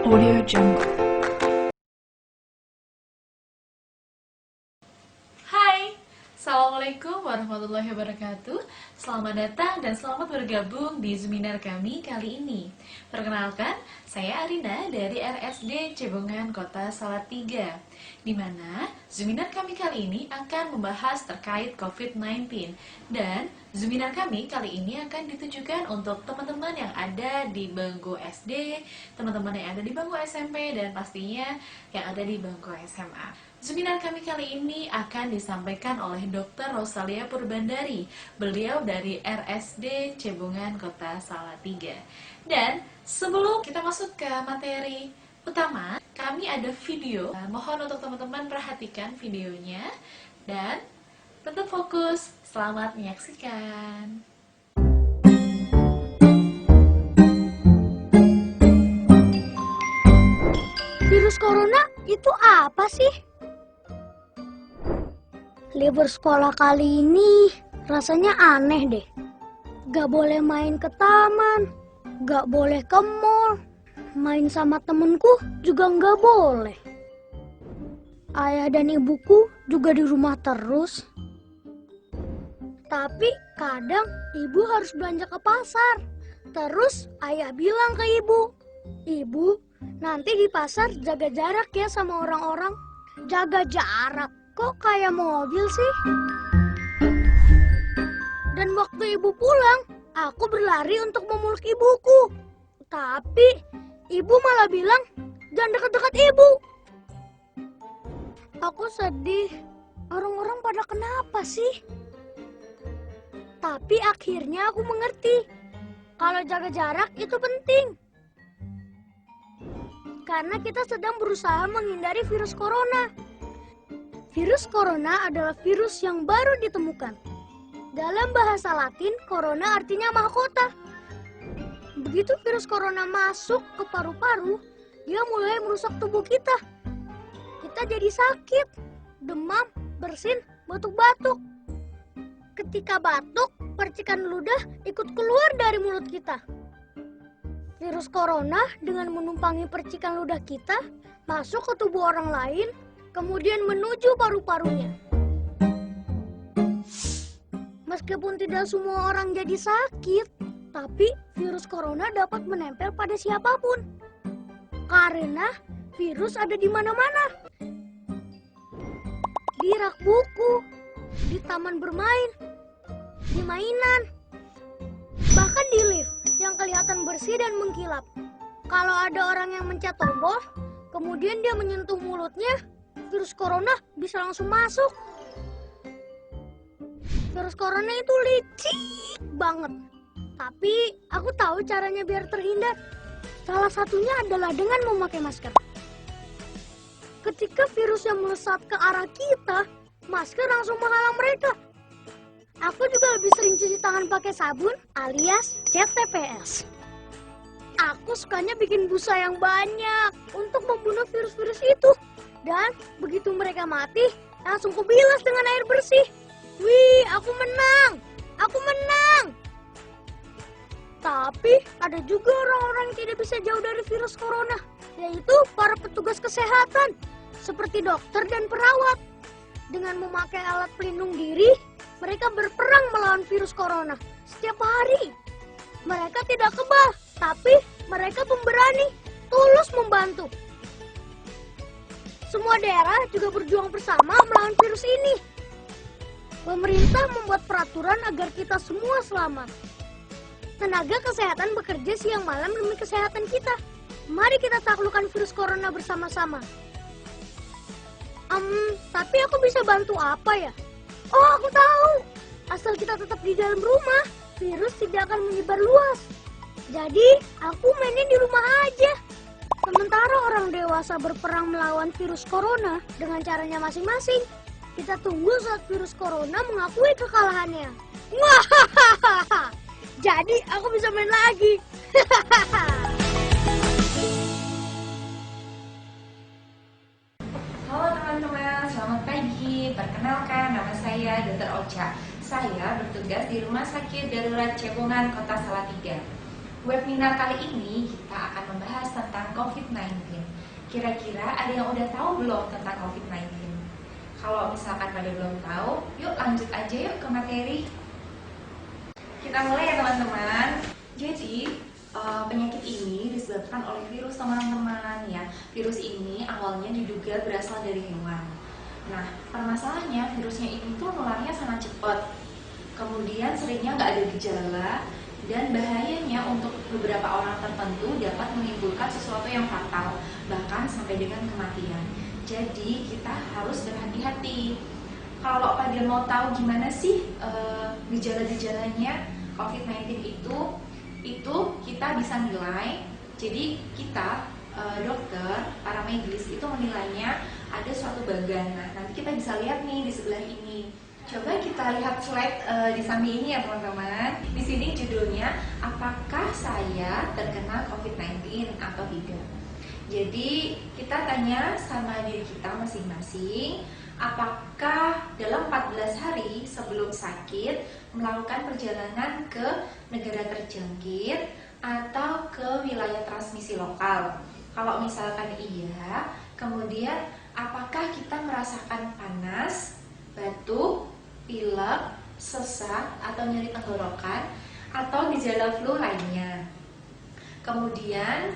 Audio Jungle. Hai, Assalamualaikum warahmatullahi wabarakatuh. Selamat datang dan selamat bergabung di Zeminar kami kali ini. Perkenalkan, saya Arina dari RSD Cebongan Kota Salatiga, di mana Zeminar kami kali ini akan membahas terkait COVID-19. Dan Zeminar kami kali ini akan ditujukan untuk teman-teman yang ada di bangku SD, teman-teman yang ada di bangku SMP, dan pastinya yang ada di bangku SMA. Seminar kami kali ini akan disampaikan oleh Dr. Rosalia Purbandari. Beliau dari RSD Cebongan Kota Salatiga. Dan sebelum kita masuk ke materi utama, kami ada video. Mohon untuk teman-teman perhatikan videonya dan tetap fokus. Selamat menyaksikan. Virus corona itu apa sih? Libur sekolah kali ini rasanya aneh deh. Gak boleh main ke taman, gak boleh ke mall, main sama temenku juga gak boleh. Ayah dan ibuku juga di rumah terus. Tapi kadang ibu harus belanja ke pasar. Terus ayah bilang ke ibu, "Ibu, nanti di pasar jaga jarak ya sama orang-orang." Jaga jarak? Kok kayak mobil sih? Dan waktu ibu pulang, aku berlari untuk memeluk ibuku. Tapi ibu malah bilang, "Jangan dekat-dekat ibu." Aku sedih. Orang-orang pada kenapa sih? Tapi akhirnya aku mengerti. Kalau jaga jarak itu penting. Karena kita sedang berusaha menghindari virus corona. Virus corona adalah virus yang baru ditemukan. Dalam bahasa Latin, corona artinya mahkota. Begitu virus corona masuk ke paru-paru, dia mulai merusak tubuh kita. Kita jadi sakit, demam, bersin, batuk-batuk. Ketika batuk, percikan ludah ikut keluar dari mulut kita. Virus corona dengan menumpangi percikan ludah kita masuk ke tubuh orang lain, kemudian menuju paru-parunya. Meskipun tidak semua orang jadi sakit, tapi virus corona dapat menempel pada siapapun. Karena virus ada di mana-mana. Di rak buku, di taman bermain, di mainan, bahkan di lift yang kelihatan bersih dan mengkilap. Kalau ada orang yang mencet tombol, kemudian dia menyentuh mulutnya, virus corona bisa langsung masuk. Virus corona itu licik banget. Tapi aku tahu caranya biar terhindar. Salah satunya adalah dengan memakai masker. Ketika virus yang melesat ke arah kita, masker langsung menghalang mereka. Aku juga lebih sering cuci tangan pakai sabun alias cat TPS. Aku sukanya bikin busa yang banyak untuk membunuh virus-virus itu. Dan begitu mereka mati, langsung kubilas dengan air bersih. Wih, aku menang! Aku menang! Tapi ada juga orang-orang yang tidak bisa jauh dari virus corona, yaitu para petugas kesehatan, seperti dokter dan perawat. Dengan memakai alat pelindung diri, mereka berperang melawan virus corona setiap hari. Mereka tidak kebal, tapi mereka pemberani, tulus membantu. Semua daerah juga berjuang bersama melawan virus ini. Pemerintah membuat peraturan agar kita semua selamat. Tenaga kesehatan bekerja siang malam demi kesehatan kita. Mari kita taklukkan virus corona bersama-sama. Tapi aku bisa bantu apa ya? Oh, aku tahu. Asal kita tetap di dalam rumah, virus tidak akan menyebar luas. Jadi, aku mainnya di rumah aja. Sementara orang dewasa berperang melawan virus corona dengan caranya masing-masing, kita tunggu saat virus corona mengakui kekalahannya. Wah, jadi aku bisa main lagi. Halo teman-teman, selamat pagi. Perkenalkan, nama saya Dr. Ocha. Saya bertugas di Rumah Sakit Darurat Cebongan Kota Salatiga. webinar kali ini kita akan membahas tentang COVID-19. Kira-kira ada yang udah tahu belum tentang COVID-19? Kalau misalkan pada belum tahu, yuk lanjut aja yuk ke materi. Kita mulai ya teman-teman. Jadi penyakit ini disebabkan oleh virus teman-teman ya. Virus ini awalnya diduga berasal dari hewan. Nah, permasalahannya virusnya ini tuh nularnya sangat cepat. Kemudian seringnya nggak ada gejala dan bahayanya untuk beberapa orang tertentu dapat menimbulkan sesuatu yang fatal, bahkan sampai dengan kematian. Jadi kita harus berhati-hati. Kalau pada mau tahu gimana sih gejala-gejalanya COVID-19 itu kita bisa nilai. Jadi kita dokter, para medis itu menilainya ada suatu bagan. Nah, nanti kita bisa lihat nih di sebelah ini. Coba kita lihat slide di samping ini ya teman-teman. Di sini judulnya, apakah saya terkena COVID-19 atau tidak? Jadi kita tanya sama diri kita masing-masing, apakah dalam 14 hari sebelum sakit melakukan perjalanan ke negara terjangkit atau ke wilayah transmisi lokal? Kalau misalkan iya, kemudian apakah kita merasakan panas, batuk, pilek, sesak, atau nyeri tenggorokan, atau gejala flu lainnya? Kemudian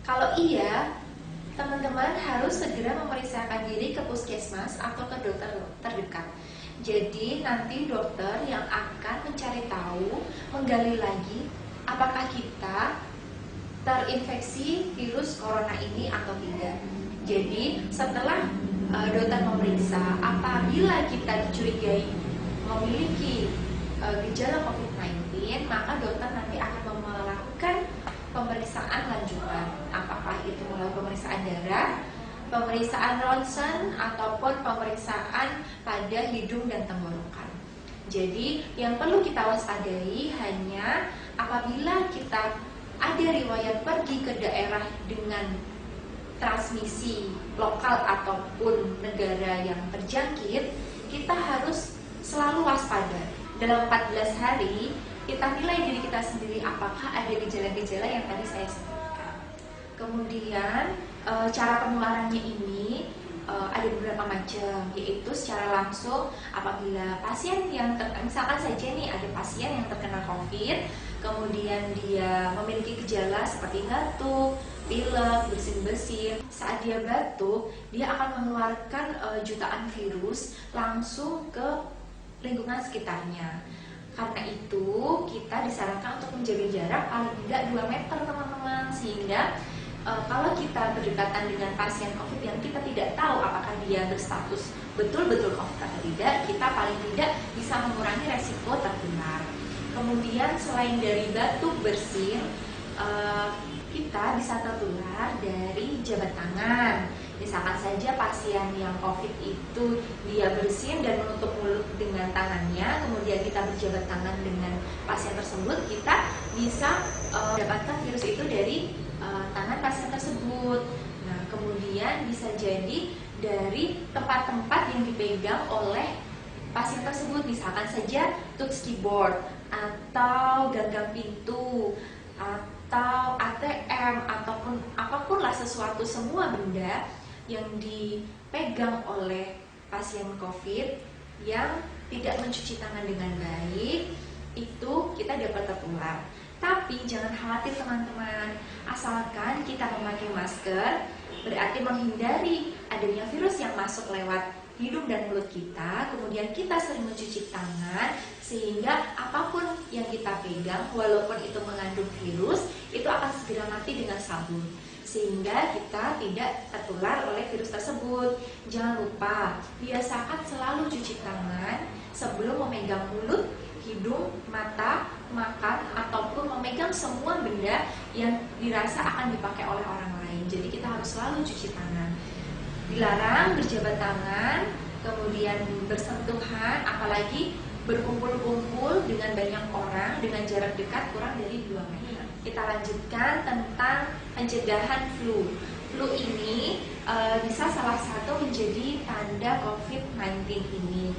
kalau iya, teman-teman harus segera memeriksakan diri ke puskesmas atau ke dokter terdekat. Jadi nanti dokter yang akan mencari tahu, menggali lagi apakah kita terinfeksi virus corona ini atau tidak. Jadi setelah dokter memeriksa, apabila kita dicurigai memiliki gejala COVID-19, maka dokter nanti akan melakukan pemeriksaan lanjutan, apakah itu melalui pemeriksaan darah, pemeriksaan ronsen, ataupun pemeriksaan pada hidung dan tenggorokan. Jadi yang perlu kita waspadai hanya apabila kita ada riwayat pergi ke daerah dengan transmisi lokal ataupun negara yang terjangkit, kita harus selalu waspada. Dalam 14 hari kita nilai diri kita sendiri apakah ada gejala-gejala yang tadi saya sebutkan. Kemudian cara penularannya ini ada beberapa macam, yaitu secara langsung apabila pasien yang misalkan saja nih ada pasien yang terkena COVID, kemudian dia memiliki gejala seperti batuk, pilek, bersin-bersin. Saat dia batuk, dia akan mengeluarkan jutaan virus langsung ke lingkungan sekitarnya. Karena itu kita disarankan untuk menjaga jarak paling tidak 2 meter teman-teman, sehingga kalau kita berdekatan dengan pasien COVID yang kita tidak tahu apakah dia berstatus betul-betul COVID atau tidak, kita paling tidak bisa mengurangi resiko tertular. Kemudian selain dari batuk, bersin, kita bisa tertular dari jabat tangan. Misalkan saja pasien yang COVID itu dia bersin dan menutup mulut dengan tangannya, kemudian kita berjabat tangan dengan pasien tersebut, kita bisa mendapatkan virus itu dari tangan pasien tersebut. Nah, kemudian bisa jadi dari tempat-tempat yang dipegang oleh pasien tersebut, misalkan saja touch keyboard atau gagang pintu atau ATM ataupun apapun lah, sesuatu, semua benda yang dipegang oleh pasien COVID yang tidak mencuci tangan dengan baik, itu kita dapat tertular. Tapi jangan khawatir teman-teman, asalkan kita memakai masker, berarti menghindari adanya virus yang masuk lewat hidung dan mulut kita, kemudian kita sering mencuci tangan, sehingga apapun yang kita pegang, walaupun itu mengandung virus, itu akan segera mati dengan sabun, sehingga kita tidak tertular oleh virus tersebut. Jangan lupa, biasakan selalu cuci tangan sebelum memegang mulut, hidung, mata, makan, ataupun memegang semua benda yang dirasa akan dipakai oleh orang lain. Jadi kita harus selalu cuci tangan. Dilarang berjabat tangan, kemudian bersentuhan, apalagi berkumpul-kumpul dengan banyak orang dengan jarak dekat kurang dari 2 meter. Kita lanjutkan tentang pencegahan flu. Flu ini bisa salah satu menjadi tanda COVID-19 ini.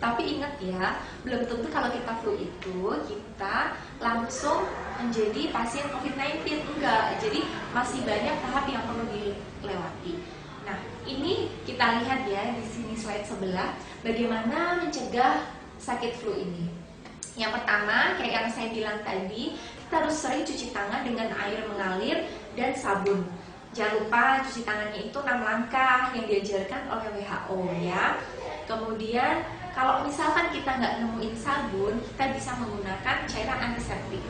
Tapi ingat ya, belum tentu kalau kita flu itu kita langsung menjadi pasien COVID-19, enggak. Jadi masih banyak tahap yang perlu dilewati. Nah, ini kita lihat ya di sini slide sebelah bagaimana mencegah sakit flu ini. Yang pertama, kayak yang saya bilang tadi, kita harus sering cuci tangan dengan air mengalir dan sabun. Jangan lupa cuci tangannya itu 6 langkah yang diajarkan oleh WHO ya. Kemudian kalau misalkan kita nggak nemuin sabun, kita bisa menggunakan cairan antiseptik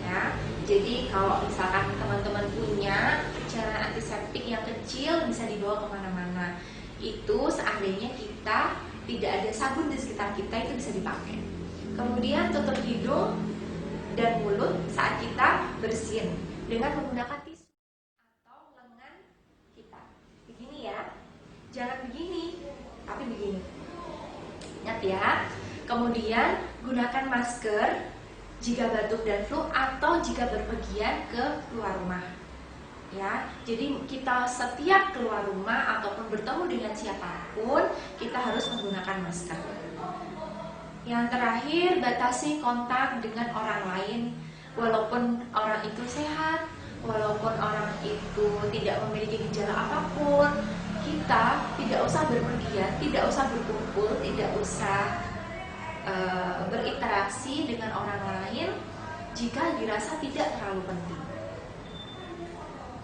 ya. Jadi kalau misalkan teman-teman punya cairan antiseptik yang kecil bisa dibawa kemana-mana. Itu seandainya kita tidak ada sabun di sekitar kita, itu bisa dipakai. Kemudian tutup hidung dan mulut saat kita bersin dengan menggunakan tisu atau lengan kita. Begini ya, jangan begini, tapi begini. Ingat ya. Kemudian gunakan masker jika batuk dan flu atau jika berpergian ke luar rumah. Ya, jadi kita setiap keluar rumah ataupun bertemu dengan siapapun, kita harus menggunakan masker. Yang terakhir, batasi kontak dengan orang lain, walaupun orang itu sehat, walaupun orang itu tidak memiliki gejala apapun. Kita tidak usah berpergian, tidak usah berkumpul, tidak usah berinteraksi dengan orang lain jika dirasa tidak terlalu penting.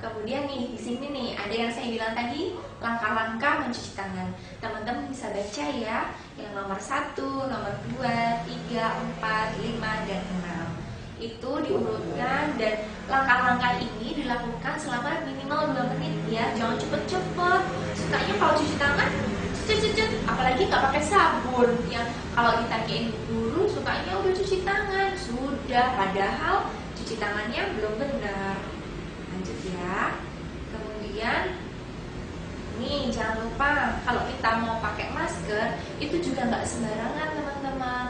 Kemudian nih di sini nih ada yang saya bilang tadi, langkah-langkah mencuci tangan. Teman-teman bisa baca ya, yang nomor 1, nomor 2, 3, 4, 5, dan 6. Itu diurutkan dan langkah-langkah ini dilakukan selama minimal 2 menit ya. Jangan cepet-cepet. Sukanya kalau cuci tangan cuci, apalagi nggak pakai sabun. Yang kalau ditanyain guru sukanya udah cuci tangan, sudah, padahal cuci tangannya belum benar. Lanjut ya. Kemudian nih jangan lupa kalau kita mau pakai masker itu juga nggak sembarangan teman-teman.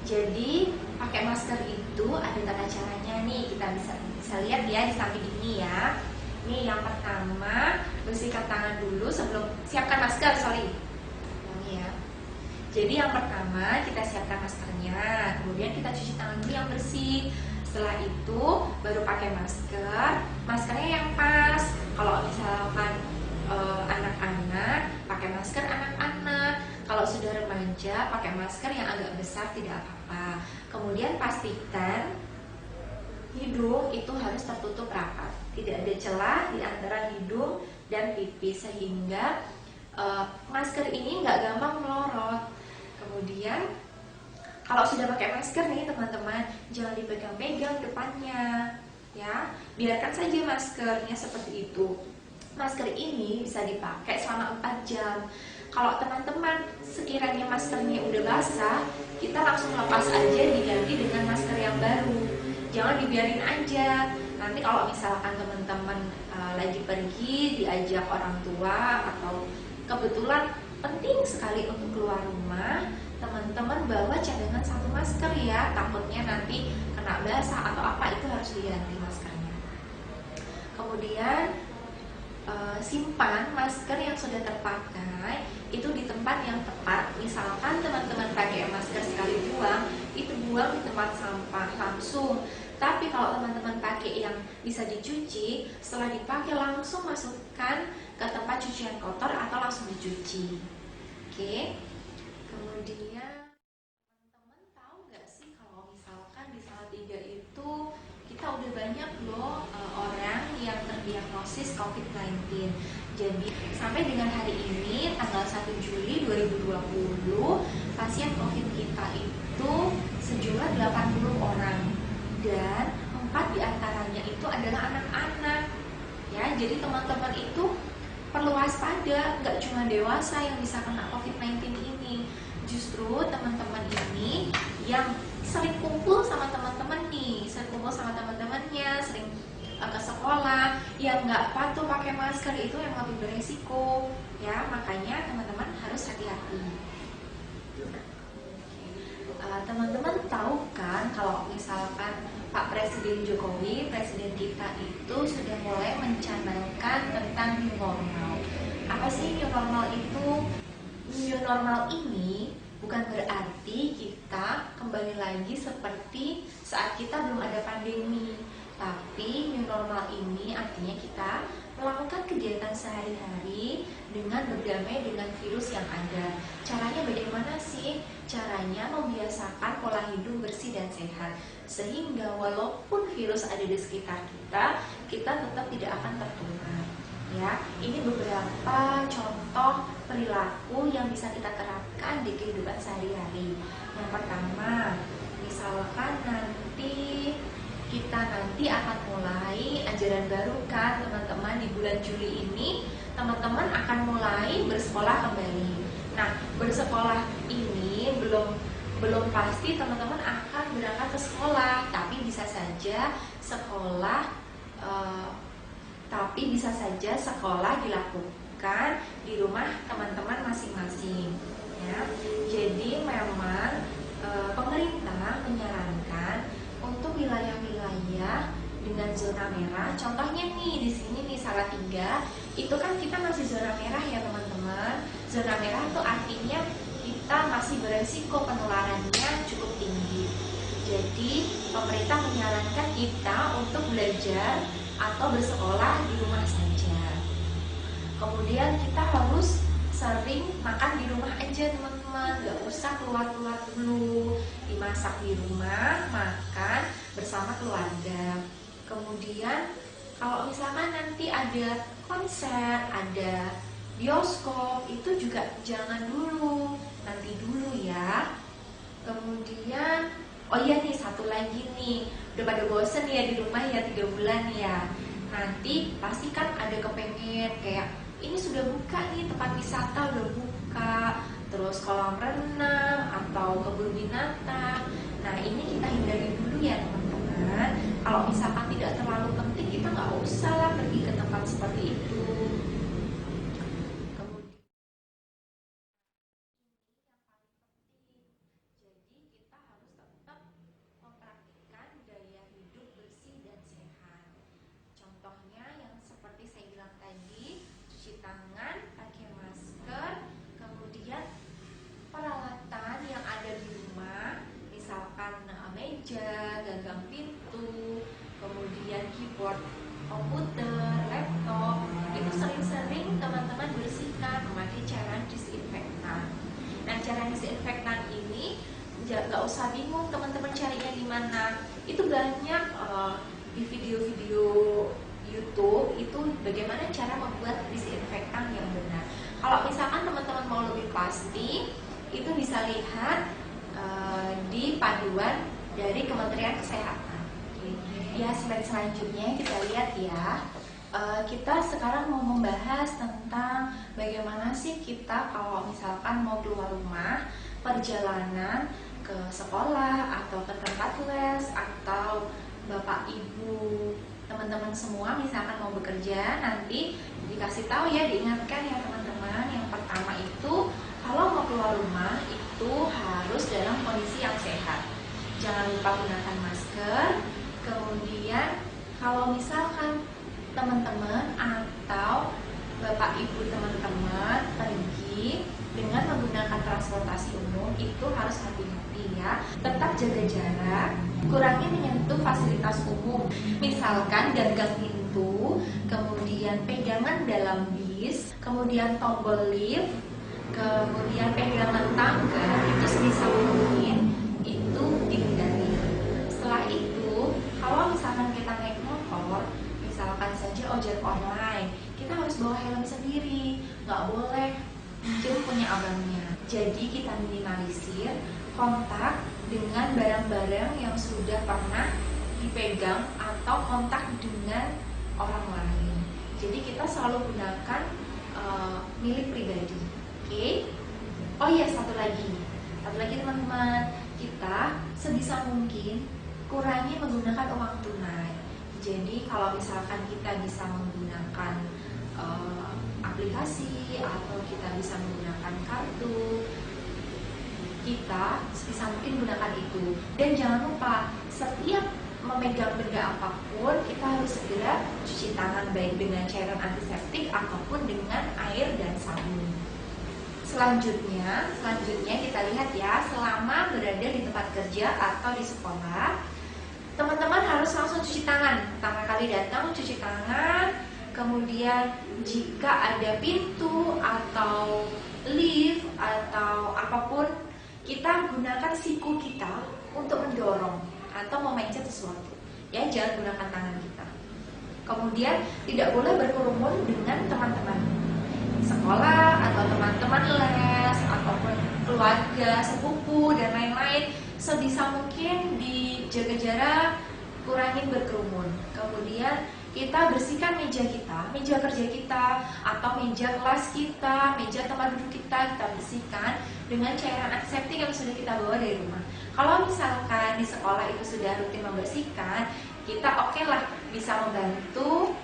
Jadi pakai masker itu ada tata caranya nih, kita bisa lihat ya di samping ini ya. Nih yang pertama, bersihkan tangan dulu sebelum siapkan masker, Ini ya. Jadi yang pertama kita siapkan maskernya, kemudian kita cuci tangan dulu yang bersih. Setelah itu baru pakai masker, maskernya yang pas. Kalau misalkan anak-anak, pakai masker anak-anak. Kalau sudah remaja, pakai masker yang agak besar tidak apa-apa. Kemudian pastikan hidung itu harus tertutup rapat, tidak ada celah di antara hidung dan pipi sehingga masker ini nggak gampang melorot. Kemudian kalau sudah pakai masker nih teman-teman, jangan dipegang-pegang depannya, ya. Biarkan saja maskernya seperti itu. Masker ini bisa dipakai selama 4 jam. Kalau teman-teman sekiranya maskernya udah basah, kita langsung lepas aja, diganti dengan masker yang baru. Jangan dibiarin aja. Nanti kalau misalkan teman-teman lagi pergi, diajak orang tua atau kebetulan penting sekali untuk keluar rumah, teman-teman bawa cadangan 1 masker ya. Takutnya nanti kena basah atau apa, itu harus diganti maskernya. Kemudian simpan masker yang sudah terpakai itu di tempat yang tepat. Misalkan teman-teman pakai masker sekali buang, itu buang di tempat sampah langsung. Tapi kalau teman-teman pakai yang bisa dicuci, setelah dipakai langsung masukkan ke tempat cucian kotor atau langsung dicuci. Oke. Kemudian teman-teman tahu nggak sih kalau misalkan di Salatiga itu kita udah banyak loh orang yang terdiagnosis COVID-19. Jadi sampai dengan hari ini tanggal 1 Juli 2020 pasien COVID kita itu sejumlah 80 orang dan 4 diantaranya itu adalah anak-anak. Ya, jadi teman-teman itu perlu waspada, nggak cuma dewasa yang bisa kena COVID-19 ini. Justru teman-teman ini yang sering kumpul sama teman-teman nih, sering kumpul sama teman-temannya, sering ke sekolah, yang nggak patuh pakai masker itu yang lebih beresiko, ya. Makanya teman-teman harus hati-hati. Teman-teman tahu kan kalau misalkan Pak Presiden Jokowi, presiden kita itu sudah mulai mencanangkan tentang new normal. Apa sih new normal itu? New normal ini bukan bukan berarti kita kembali lagi seperti saat kita belum ada pandemi. Tapi new normal ini artinya kita melakukan kegiatan sehari-hari dengan berdamai dengan virus yang ada. Caranya bagaimana sih? Caranya membiasakan pola hidup bersih dan sehat. Sehingga walaupun virus ada di sekitar kita, kita tetap tidak akan tertular. Ya, ini beberapa contoh perilaku yang bisa kita terapkan di kehidupan sehari-hari. Yang pertama, misalkan kita nanti akan mulai ajaran baru kan teman-teman, di bulan Juli ini teman-teman akan mulai bersekolah kembali. Nah, bersekolah ini belum pasti teman-teman akan berangkat ke sekolah, tapi bisa saja sekolah dilakukan di rumah teman-teman masing-masing. Ya, jadi memang pemerintah menyarankan untuk wilayah-wilayah dengan zona merah. Contohnya nih di sini nih Salatiga, itu kan kita masih zona merah ya teman-teman. Zona merah itu artinya kita masih beresiko penularannya cukup tinggi. Jadi pemerintah menyarankan kita untuk belajar atau bersekolah di rumah saja. Kemudian kita harus sering makan di rumah aja teman-teman, gak usah keluar-keluar dulu, dimasak di rumah, makan bersama keluarga. Kemudian kalau misalkan nanti ada konser, ada bioskop, itu juga jangan dulu, nanti dulu ya. Kemudian oh iya nih, satu lagi nih, udah pada bosen ya di rumah ya 3 bulan ya. Nanti pasti kan ada kepengen kayak ini sudah buka nih, tempat wisata udah buka, terus kolam renang atau kebun binatang. Nah ini kita hindari dulu ya teman-teman. Kalau misalkan tidak terlalu penting, kita nggak usah lah pergi ke tempat seperti itu. Kemudian jadi kita harus tetap mempraktikkan gaya hidup bersih dan sehat. Contohnya yang seperti saya bilang tadi, cuci tangan, pakai masker, kemudian peralatan yang ada di rumah, misalkan meja, gagang pintu, kemudian keyboard komputer, laptop, itu sering-sering teman-teman bersihkan memakai cairan disinfektan. Nah, cairan disinfektan ini nggak usah bingung teman-teman carinya di mana. Itu banyak di video-video YouTube itu bagaimana cara membuat disinfektan yang benar. Kalau misalkan teman-teman mau lebih pasti, itu bisa lihat di panduan dari Kementerian Kesehatan. Ya, slide selanjutnya kita lihat ya. Kita sekarang mau membahas tentang bagaimana sih kita kalau misalkan mau keluar rumah, perjalanan ke sekolah atau ke tempat les atau bapak ibu teman-teman semua misalkan mau bekerja, nanti dikasih tahu ya, diingatkan ya teman-teman. Yang pertama itu kalau mau keluar rumah itu harus dalam kondisi yang sehat. Jangan lupa gunakan masker. Kemudian kalau misalkan teman-teman atau bapak ibu teman-teman pergi dengan menggunakan transportasi umum, itu harus hati-hati ya. Tetap jaga jarak, kurangi menyentuh fasilitas umum, misalkan gagang pintu, kemudian pegangan dalam bis, kemudian tombol lift, kemudian pegangan tangga, itu sebisa mungkin itu dihindari. Setelah itu, kalau misalkan kita naik motor, misalkan saja ojek online, kita harus bawa helm sendiri, nggak boleh pinjam punya abangnya. Jadi kita minimalisir kontak dengan barang-barang yang sudah pernah dipegang atau kontak dengan orang lain. Jadi kita selalu gunakan milik pribadi. Oke? Oh iya, satu lagi teman-teman, kita sebisa mungkin kurangi menggunakan uang tunai. Jadi kalau misalkan kita bisa menggunakan aplikasi atau kita bisa menggunakan kartu, kita sebisa mungkin gunakan itu. Dan jangan lupa, setiap memegang benda apapun, kita harus segera cuci tangan baik dengan cairan antiseptik ataupun dengan air dan sabun. Selanjutnya kita lihat ya, selama berada di tempat kerja atau di sekolah, teman-teman harus langsung cuci tangan. Pertama kali datang cuci tangan, kemudian jika ada pintu atau lift atau apapun, kita gunakan siku kita untuk mendorong atau memencet sesuatu. Ya, jangan gunakan tangan kita. Kemudian tidak boleh berkerumun dengan teman-teman sekolah atau teman-teman les ataupun keluarga, sepupu dan lain-lain. Sebisa mungkin dijaga jarak, kurangin berkerumun. Kemudian kita bersihkan meja kita, meja kerja kita atau meja kelas kita, meja tempat duduk kita bersihkan dengan cairan antiseptik yang sudah kita bawa dari rumah. Kalau misalkan di sekolah itu sudah rutin membersihkan, kita oke lah bisa membantu.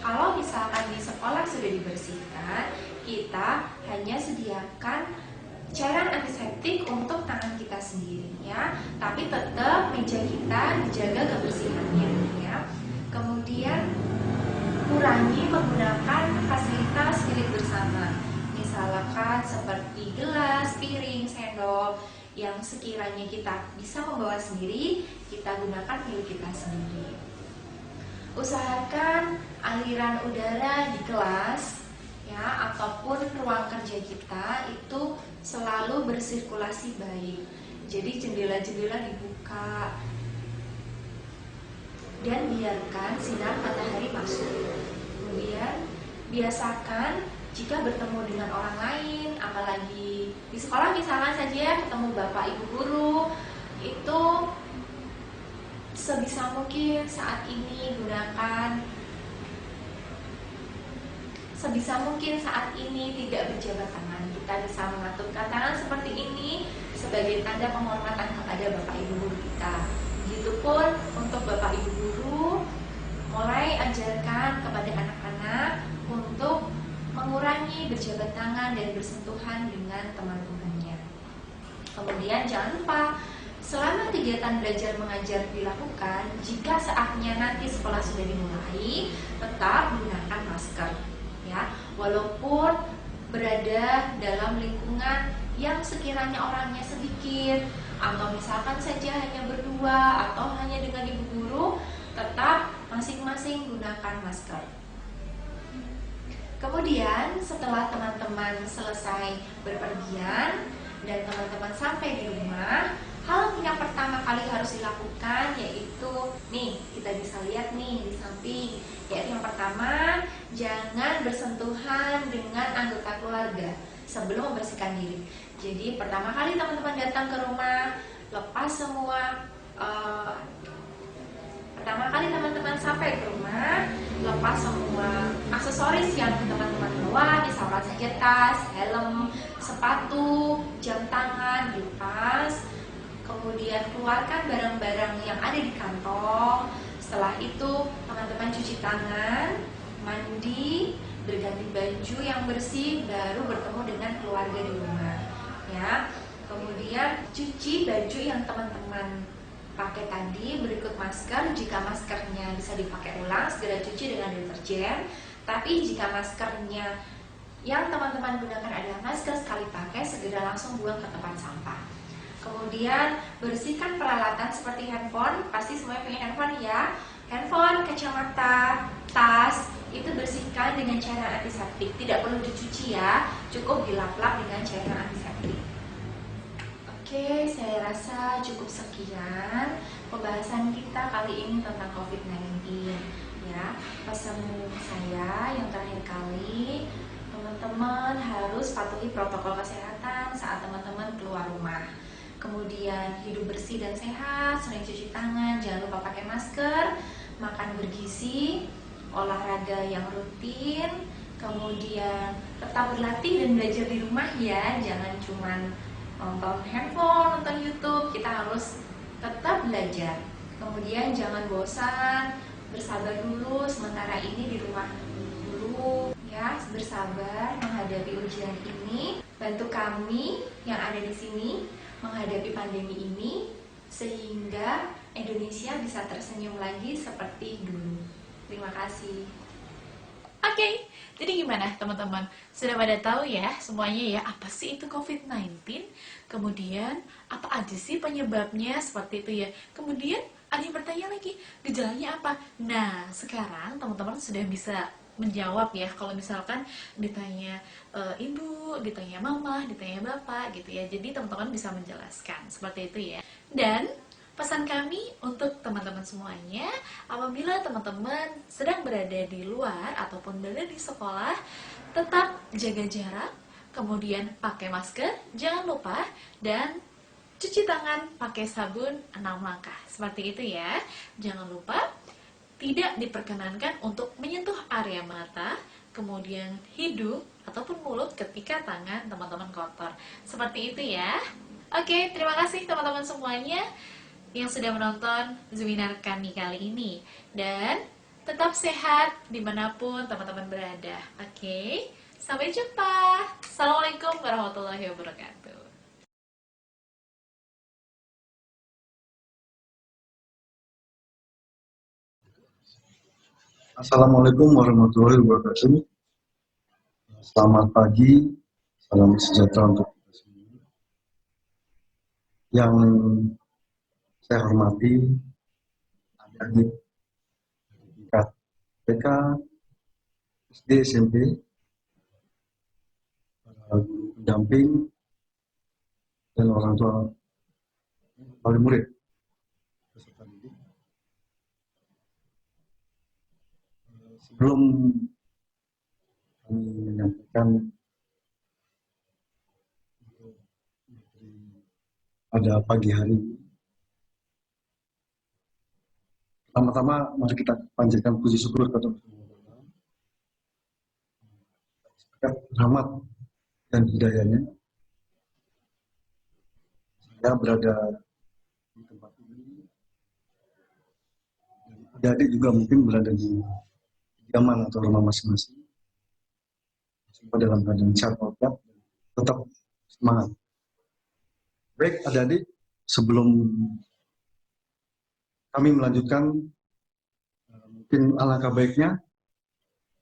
Kalau misalkan di sekolah sudah dibersihkan, kita hanya sediakan cairan antiseptik untuk tangan kita sendiri ya, tapi tetap meja kita dijaga kebersihannya ya. Kemudian kurangi menggunakan fasilitas milik bersama, misalkan seperti gelas, piring, sendok yang sekiranya kita bisa membawa sendiri, kita gunakan milik kita sendiri. Usahakan aliran udara di kelas ya ataupun ruang kerja kita itu selalu bersirkulasi baik. Jadi jendela-jendela dibuka dan biarkan sinar matahari masuk. Kemudian biasakan jika bertemu dengan orang lain, apalagi di sekolah misalnya saja ketemu bapak ibu guru, itu sebisa mungkin saat ini tidak berjabat tangan. Kita bisa mengaturkan tangan seperti ini sebagai tanda penghormatan kepada bapak ibu guru kita. Begitupun untuk bapak ibu guru, mulai ajarkan kepada anak-anak untuk mengurangi berjabat tangan dan bersentuhan dengan teman-temannya. Kemudian jangan lupa, selama kegiatan belajar mengajar dilakukan, jika saatnya nanti sekolah sudah dimulai, tetap gunakan masker ya, walaupun berada dalam lingkungan yang sekiranya orangnya sedikit atau misalkan saja hanya berdua atau hanya dengan ibu guru, tetap masing-masing gunakan masker. Kemudian setelah teman-teman selesai berpergian dan teman-teman sampai di rumah, hal yang pertama kali harus dilakukan yaitu, nih kita bisa lihat nih di samping, yaitu yang pertama, jangan bersentuhan dengan anggota keluarga sebelum membersihkan diri. Jadi pertama kali teman-teman datang ke rumah, lepas semua pertama kali teman-teman sampai ke rumah, lepas semua aksesoris yang teman-teman bawa, misalkan saja tas, helm, sepatu, jam tangan dilepas. Kemudian keluarkan barang-barang yang ada di kantong. Setelah itu teman-teman cuci tangan, mandi, berganti baju yang bersih, baru bertemu dengan keluarga di rumah ya. Kemudian cuci baju yang teman-teman pakai tadi, berikut masker. Jika maskernya bisa dipakai ulang, segera cuci dengan deterjen. Tapi jika maskernya yang teman-teman gunakan adalah masker sekali pakai, segera langsung buang ke tempat sampah. Kemudian bersihkan peralatan seperti handphone, pasti semuanya punya handphone ya. Handphone, kacamata, tas, itu bersihkan dengan cairan antiseptik. Tidak perlu dicuci ya, cukup dilap-lap dengan cairan antiseptik. Oke, saya rasa cukup sekian pembahasan kita kali ini tentang COVID-19 ya. Pesan saya yang terakhir kali, teman-teman harus patuhi protokol kesehatan saat teman-teman keluar rumah. Kemudian hidup bersih dan sehat, sering cuci tangan, jangan lupa pakai masker, makan bergizi, olahraga yang rutin, kemudian tetap berlatih dan belajar di rumah ya, jangan cuman nonton handphone, nonton YouTube, kita harus tetap belajar. Kemudian jangan bosan, bersabar dulu sementara ini di rumah dulu ya, bersabar menghadapi ujian ini. Bantu kami yang ada di sini menghadapi pandemi ini sehingga Indonesia bisa tersenyum lagi seperti dulu. Terima kasih. Oke, jadi gimana teman-teman? Sudah pada tahu ya semuanya ya apa sih itu COVID-19? Kemudian apa aja sih penyebabnya seperti itu ya? Kemudian ada yang bertanya lagi, gejalanya apa? Nah, sekarang teman-teman sudah bisa menjawab ya kalau misalkan ditanya ibu, ditanya mama, ditanya bapak gitu ya. Jadi teman-teman bisa menjelaskan seperti itu ya. Dan pesan kami untuk teman-teman semuanya, apabila teman-teman sedang berada di luar ataupun berada di sekolah, tetap jaga jarak, kemudian pakai masker, jangan lupa, dan cuci tangan pakai sabun 6 langkah. Seperti itu ya. Jangan lupa, tidak diperkenankan untuk menyentuh area mata, kemudian hidung, ataupun mulut ketika tangan teman-teman kotor. Seperti itu ya. Oke, terima kasih teman-teman semuanya yang sudah menonton webinar kami kali ini. Dan tetap sehat dimanapun teman-teman berada. Oke, sampai jumpa. Assalamualaikum warahmatullahi wabarakatuh. Assalamualaikum warahmatullahi wabarakatuh. Selamat pagi, salam sejahtera untuk kita semua. Yang saya hormati adik-adik tingkat TK, SD, SMP, para guru pendamping, dan orang tua wali murid peserta didik. Sebelum kami menyampaikan pada pagi hari ini, pertama-tama mari kita panjatkan puji syukur kepada Allah, rahmat dan hidayahnya. Saya berada di tempat ini, dan adik juga mungkin berada di kediaman atau rumah masing-masing. Semua dalam keadaan sehat walafiat, tetap semangat. Baik adik-adik, sebelum kami melanjutkan, mungkin alangkah baiknya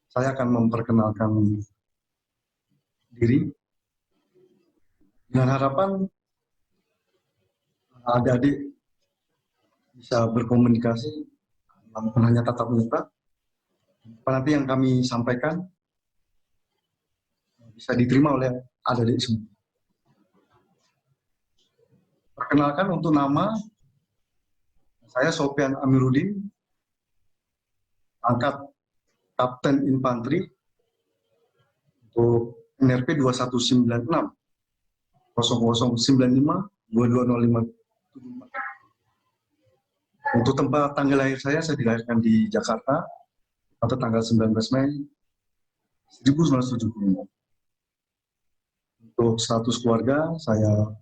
saya akan memperkenalkan diri dengan harapan adik-adik bisa berkomunikasi bukan hanya tatap muka. Nanti yang kami sampaikan bisa diterima oleh adik-adik semua. Perkenalkan untuk nama, saya Sofian Amiruddin, pangkat Kapten Infanteri untuk NRP 2196 0095 2205. Untuk tempat tanggal lahir saya dilahirkan di Jakarta pada tanggal 19 Mei 1975. Untuk status keluarga, saya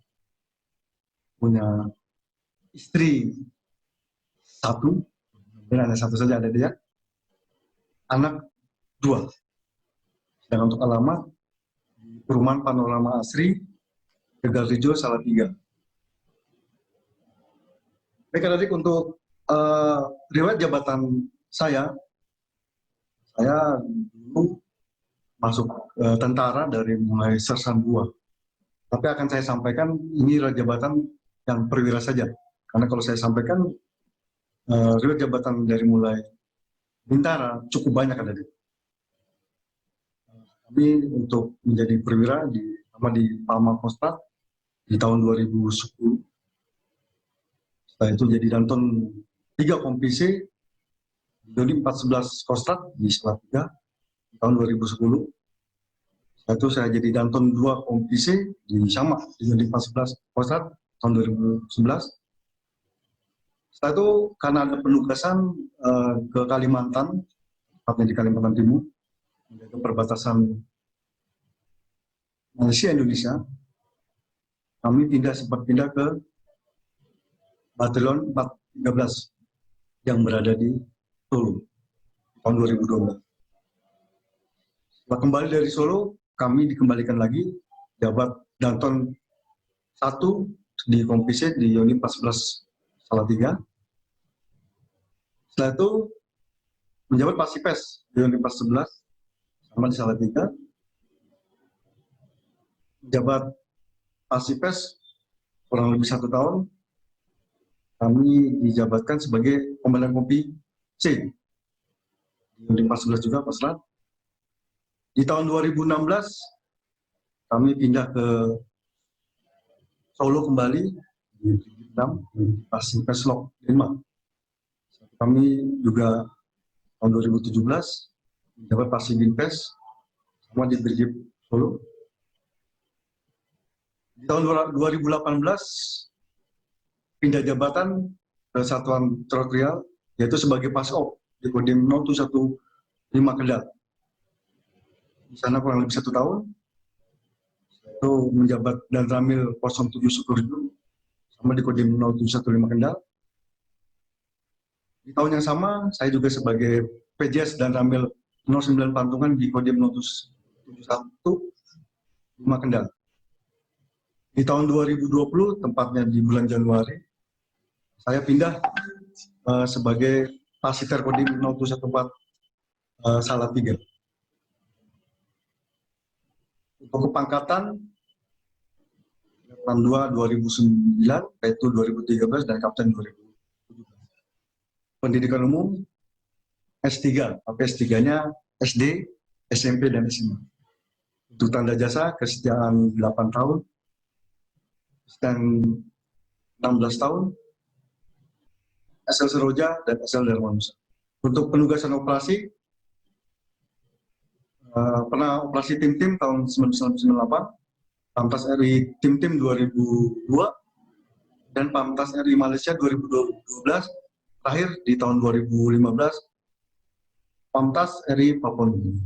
punya istri satu, dan hanya satu saja ada dia, anak 2. Dan untuk alamat, di Perumahan Panorama Asri, Tegalrejo, Salatiga. Baik adik, untuk riwayat jabatan saya dulu masuk tentara dari mulai sersan 2. Tapi akan saya sampaikan ini jabatan yang perwira saja. Karena kalau saya sampaikan riwayat jabatan dari mulai bintara cukup banyak ada. Kami untuk menjadi perwira di Pama Kostrat di tahun 2010. Setelah itu jadi Danton 3 Kompisi di 14 Kostrat di Salatiga di tahun 2010. Setelah itu saya jadi Danton 2 Kompisi di sama di 14 Kostrat tahun 2011. Setelah itu karena ada penugasan ke Kalimantan, tepatnya di Kalimantan Timur, menjaga perbatasan Malaysia Indonesia, kami sempat pindah ke Batalion 413 yang berada di Solo tahun 2012. Setelah kembali dari Solo, kami dikembalikan lagi jabat Danton 1 di Kompisi di Unit 14 Salatiga. Setelah itu menjabat Pasipes di Unit 11 sama di Salatiga. Jabat Pasifes kurang lebih 1 tahun. Kami dijabatkan sebagai Komandan Kompi C di Unit 14 juga, Pak Selat. Di tahun 2016 kami pindah ke Solo kembali di 6 di Pasifes Lok 5. Kami juga tahun 2017 menjabat Pasibinpes sama di Brigif Solo. Di tahun 2018 pindah jabatan ke Satuan Teritorial, yaitu sebagai Pasop di Kodim 0115 Kendal. Di sana kurang lebih 1 tahun, itu menjabat dan Ramil 07 Sukoharjo sama di Kodim 0715 Kendal. Di tahun yang sama, saya juga sebagai PJS dan Ramil 09 Pantungan di Kodim 0715 Kendal. Di tahun 2020, tepatnya di bulan Januari, saya pindah sebagai Pasiter Kodim 0114 Salatiga. Untuk kepangkatan, Letnan 2 2009, yaitu 2013, dan Kapten 2017. Pendidikan umum S3, tapi S3-nya SD, SMP, dan SMA. Untuk tanda jasa, kesetiaan 8 tahun, dan 16 tahun, SL Seroja dan SL Darmanusa. Untuk penugasan operasi, pernah operasi tim-tim tahun 1998, Pamtas RI tim-tim 2002, dan Pamtas RI Malaysia 2012, terakhir di tahun 2015, Pamtas RI Papua Nugini.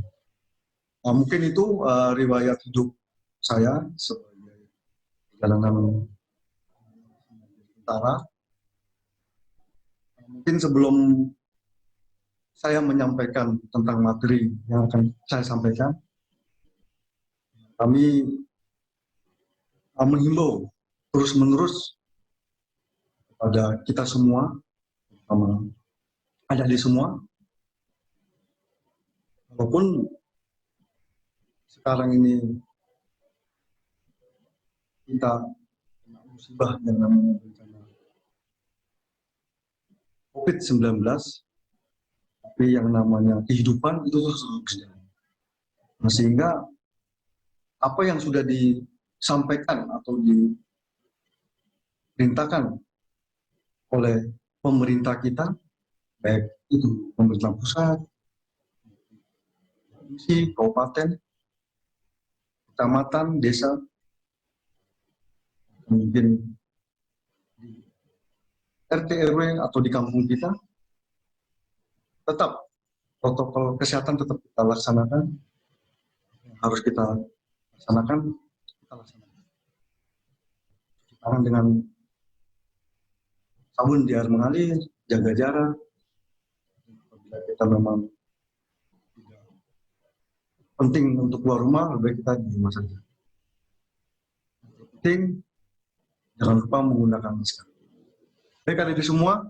Nah, mungkin itu riwayat hidup saya sebagai perjalanan tentara. Mungkin sebelum saya menyampaikan tentang materi yang akan saya sampaikan, kami menghimbau terus-menerus kepada kita semua, terutama adik-adik semua, walaupun sekarang ini kita musibah yang namanya bencana COVID-19, tapi yang namanya kehidupan itu terus berjalan. Nah, sehingga apa yang sudah disampaikan atau diperintahkan oleh pemerintah kita, baik itu pemerintah pusat, provinsi, kabupaten, kecamatan, desa, mungkin di RT RW atau di kampung kita, tetap protokol kesehatan tetap kita laksanakan, harus kita laksanakan, cuci tangan dengan sabun di air mengalir, jaga jarak. Apabila kita memang tidak penting untuk keluar rumah, lebih baik kita di rumah saja. Yang penting jangan lupa menggunakan masker. Baik, adik-adik semua,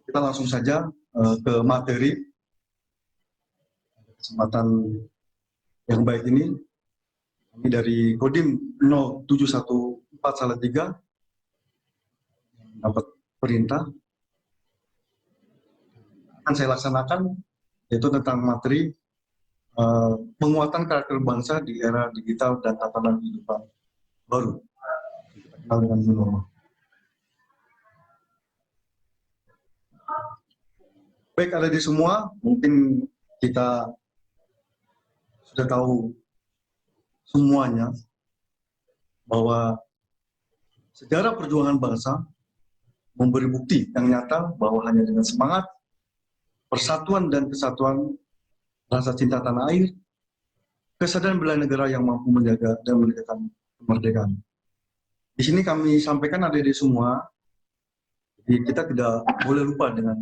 kita langsung saja ke materi. Kesempatan yang baik ini, kami dari Kodim 0714 Salatiga dapat perintah akan saya laksanakan, yaitu tentang materi penguatan karakter bangsa di era digital dan tatanan kehidupan baru, kita kenal dengan new normal. Baik, adik-adik semua, mungkin kita sudah tahu semuanya bahwa sejarah perjuangan bangsa memberi bukti yang nyata bahwa hanya dengan semangat, persatuan dan kesatuan, rasa cinta tanah air, kesadaran bela negara yang mampu menjaga dan menegakkan kemerdekaan. Di sini kami sampaikan adik-adik semua, jadi kita tidak boleh lupa dengan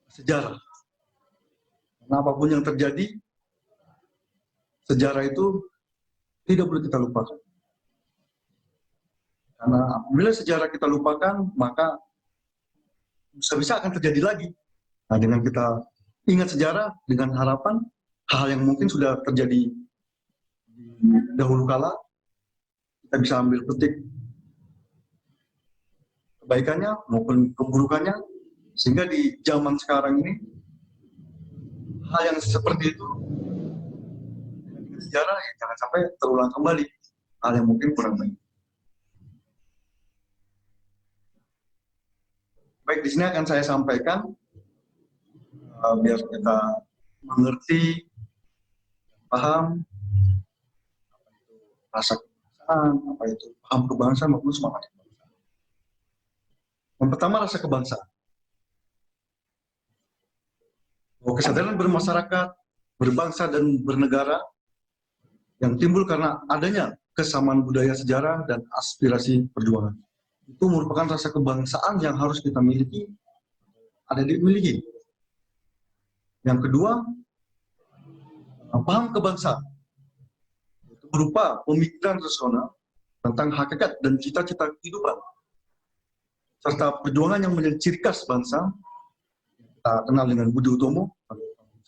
sejarah. Karena apapun yang terjadi, sejarah itu tidak boleh kita lupakan. Karena apabila sejarah kita lupakan, maka bisa-bisa akan terjadi lagi. Nah, dengan kita ingat sejarah, dengan harapan hal yang mungkin sudah terjadi dahulu kala, kita bisa ambil petik kebaikannya maupun keburukannya, sehingga di zaman sekarang ini hal yang seperti itu dengan sejarah ya, jangan sampai terulang kembali hal yang mungkin kurang baik. Baik, di sini akan saya sampaikan biar kita mengerti, paham rasa kebangsaan, apa itu paham kebangsaan maupun semangat kebangsaan. Yang pertama, rasa kebangsaan. Bahwa kesadaran bermasyarakat, berbangsa dan bernegara yang timbul karena adanya kesamaan budaya, sejarah, dan aspirasi perjuangan. Itu merupakan rasa kebangsaan yang harus kita miliki, ada dimiliki. Yang kedua, paham kebangsaan. Itu berupa pemikiran rasional tentang hakikat dan cita-cita kehidupan, serta perjuangan yang menjadi ciri khas bangsa. Kita kenal dengan Budi Utomo pada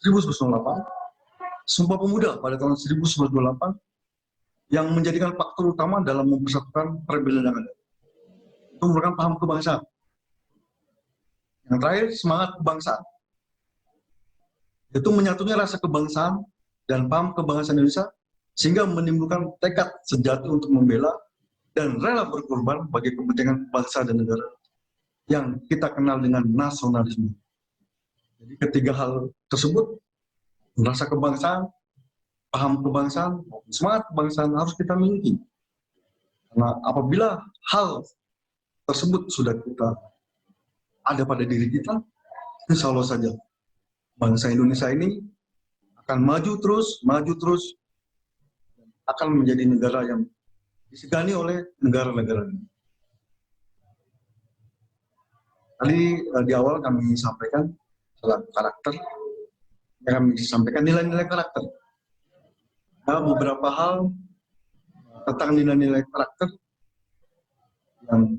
tahun 1908, Sumpah Pemuda pada tahun 1928, yang menjadikan faktor utama dalam mempersatukan perbedaan yang ada. Itu merupakan paham kebangsaan. Yang terakhir, semangat kebangsaan. Itu menyatunya rasa kebangsaan dan paham kebangsaan Indonesia, sehingga menimbulkan tekad sejati untuk membela dan rela berkorban bagi kepentingan bangsa dan negara yang kita kenal dengan nasionalisme. Jadi ketiga hal tersebut, rasa kebangsaan, paham kebangsaan, semangat kebangsaan harus kita miliki. Karena apabila hal tersebut sudah kita ada pada diri kita, insya Allah saja bangsa Indonesia ini akan maju terus, akan menjadi negara yang disegani oleh negara-negara ini. Tadi di awal kami sampaikan tentang karakter, kami sampaikan nilai-nilai karakter. Ada beberapa hal tentang nilai-nilai karakter yang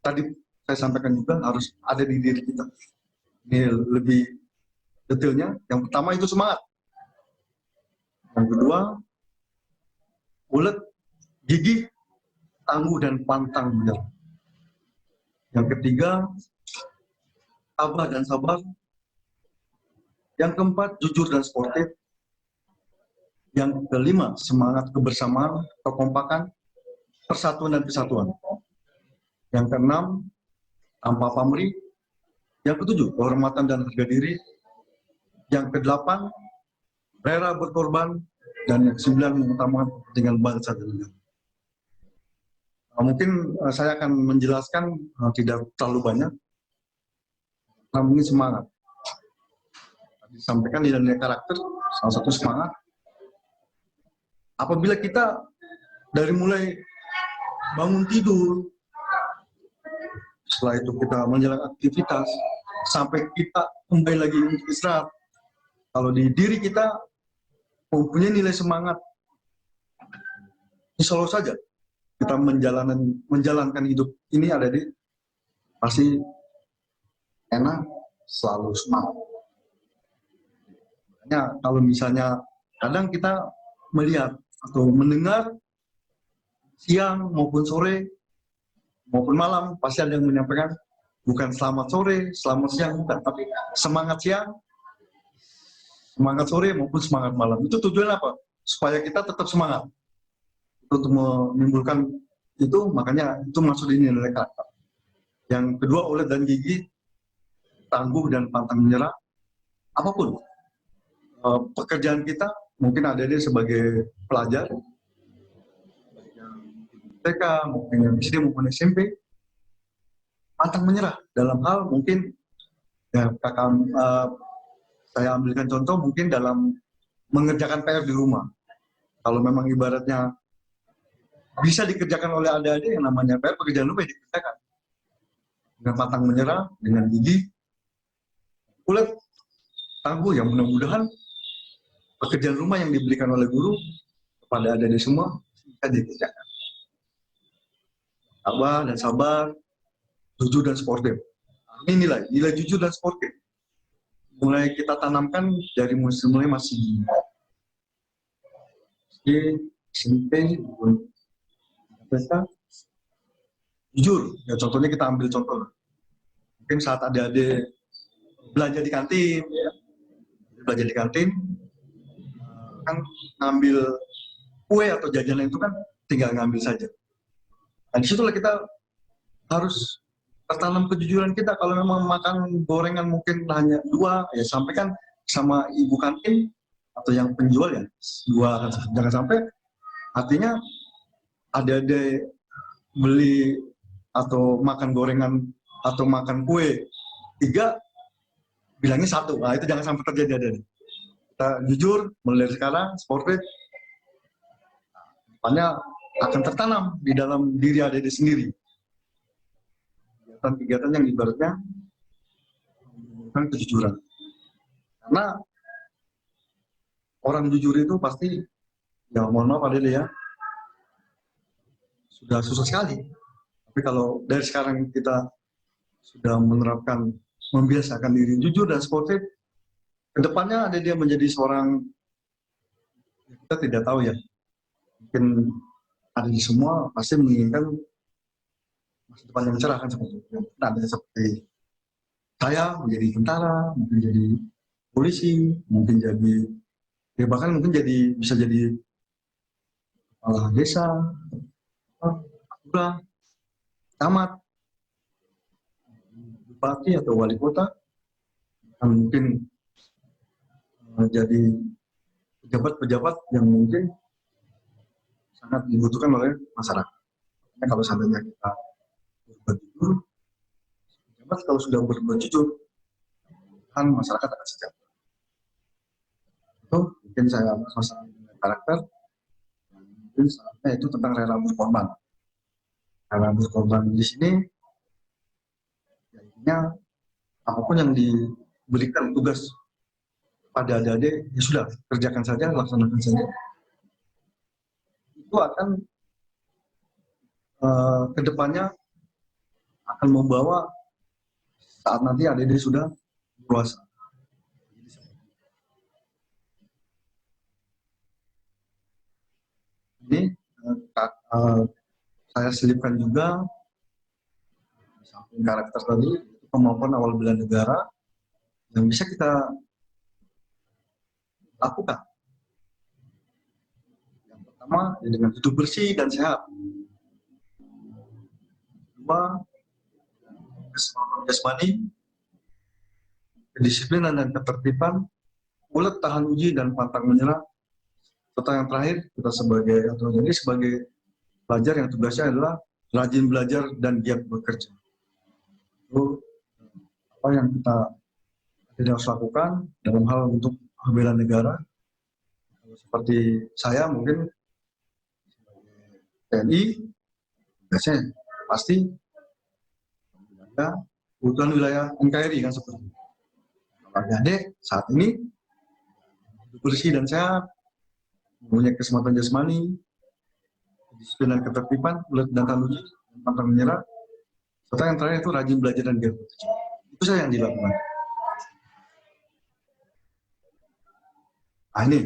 tadi saya sampaikan juga harus ada di diri kita. Ini lebih detailnya. Yang pertama itu semangat. Yang kedua, ulet, gigih, tangguh, dan pantang menyerah. Yang ketiga, tabah dan sabar. Yang keempat, jujur dan sportif. Yang kelima, semangat kebersamaan, kekompakan, persatuan dan kesatuan. Yang keenam, tanpa pamrih. Yang ketujuh, kehormatan dan harga diri. Yang kedelapan, rela berkorban. Dan yang kesembilan, mengutamakan kepentingan bangsa dan negara. Mungkin saya akan menjelaskan tidak terlalu banyak, namun semangat. Disampaikan nilai-nilai karakter, salah satu semangat. Apabila kita dari mulai bangun tidur, setelah itu kita menjalankan aktivitas, sampai kita kembali lagi untuk istirahat, kalau di diri kita mempunyai nilai semangat, insya Allah saja kita menjalankan hidup ini ada di pasti enak, selalu semangat. Makanya kalau misalnya kadang kita melihat atau mendengar siang maupun sore maupun malam, pasti ada yang menyampaikan bukan selamat sore, selamat siang, bukan, tapi semangat siang, semangat sore maupun semangat malam. Itu tujuan apa? Supaya kita tetap semangat. Untuk menimbulkan itu, makanya itu masuk di nilai karakter. Yang kedua, ulet dan gigih, tangguh dan pantang menyerah. Apapun pekerjaan kita, mungkin ada dia sebagai pelajar, yang TK, mungkin yang SD maupun SMP, pantang menyerah dalam hal mungkin ya saya ambilkan contoh mungkin dalam mengerjakan PR di rumah. Kalau memang ibaratnya bisa dikerjakan oleh adik-adik yang namanya PR, pekerjaan rumah dikerjakan dengan pantang menyerah, dengan gigih, ulet, tangguh, yang mudah-mudahan pekerjaan rumah yang diberikan oleh guru kepada adik-adik semua bisa dikerjakan. Tabah dan sabar, jujur dan sportif. Ini nilai jujur dan sportif mulai kita tanamkan dari mulai masih SMP, mereka jujur. Ya contohnya kita ambil contoh, mungkin saat adik-adik belanja di kantin, ya, belanja di kantin, kan ngambil kue atau jajanan itu kan tinggal ngambil saja. Dan disitulah kita harus tertanam kejujuran kita. Kalau memang makan gorengan mungkin hanya 2, ya sampaikan sama ibu kantin atau yang penjual ya 2, jangan sampai artinya ada beli atau makan gorengan atau makan kue 3 bilangnya 1. Nah itu jangan sampai terjadi ada. Kita jujur mulai dari sekarang sportif depannya akan tertanam di dalam diri adik-adik sendiri. Kegiatan yang ibaratnya menunjukkan kejujuran. Karena orang jujur itu pasti, ya mohon maaf adik ya, sudah susah sekali. Tapi kalau dari sekarang kita sudah menerapkan, membiasakan diri jujur dan sportif, kedepannya ada dia menjadi seorang, kita tidak tahu ya, mungkin ada di semua pasti menginginkan masa depan yang cerah kan seperti itu. Ada seperti saya menjadi tentara, mungkin jadi polisi, mungkin jadi, ya bahkan mungkin jadi bisa jadi kepala desa, lurah, camat, bupati atau wali kota, dan mungkin jadi pejabat-pejabat yang mungkin sangat dibutuhkan oleh masyarakat. Nah, kalau seandainya kita berbuat jujur, pejabat kalau sudah berbuat jujur, kan masyarakat akan sejahtera. Itu mungkin saya masalah karakter, mungkin saatnya itu tentang rela berkorban. Rela berkorban di sini, ya intinya apapun yang diberikan tugas pada adik-adik, ya sudah kerjakan saja, laksanakan saja. Itu akan kedepannya akan membawa saat nanti adik-adik sudah dewasa. Ini saya selipkan juga samping karakter tadi, kemampuan awal bela negara yang bisa kita lakukan. Yang pertama, ya dengan hidup bersih dan sehat. Kedua, keseimbangan jasmani, kedisiplinan dan ketertiban, ulet tahan uji dan pantang menyerah. Serta yang terakhir, kita sebagai pelajar yang tugasnya adalah rajin belajar dan giat bekerja. Itu apa yang kita harus lakukan dalam hal untuk bela negara. Seperti saya mungkin TNI, biasanya pasti kebutuhan wilayah NKRI kan seperti itu. Adik-adik saat ini bersih dan sehat, mempunyai keselamatan jasmani, disiplin dan ketertiban, ulet dan tahan uji, pantang menyerah, serta yang terakhir itu rajin belajar dan giat bekerja. Itu saya yang dilakukan. Nah ini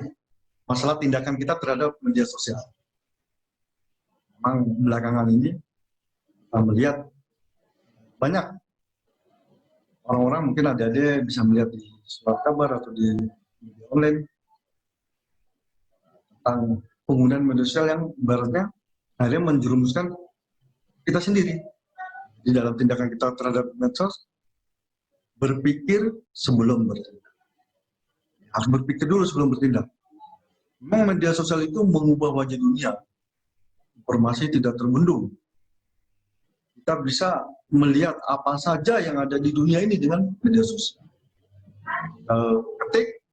masalah tindakan kita terhadap media sosial. Memang belakangan ini kita melihat banyak orang-orang, mungkin adik-adik bisa melihat di surat kabar atau di media online tentang penggunaan media sosial yang ibaratnya akhirnya menjerumuskan kita sendiri di dalam tindakan kita terhadap medsos. Berpikir sebelum bertindak. Harus berpikir dulu sebelum bertindak. Memang media sosial itu mengubah wajah dunia. Informasi tidak terbendung. Kita bisa melihat apa saja yang ada di dunia ini dengan media sosial. Ketik,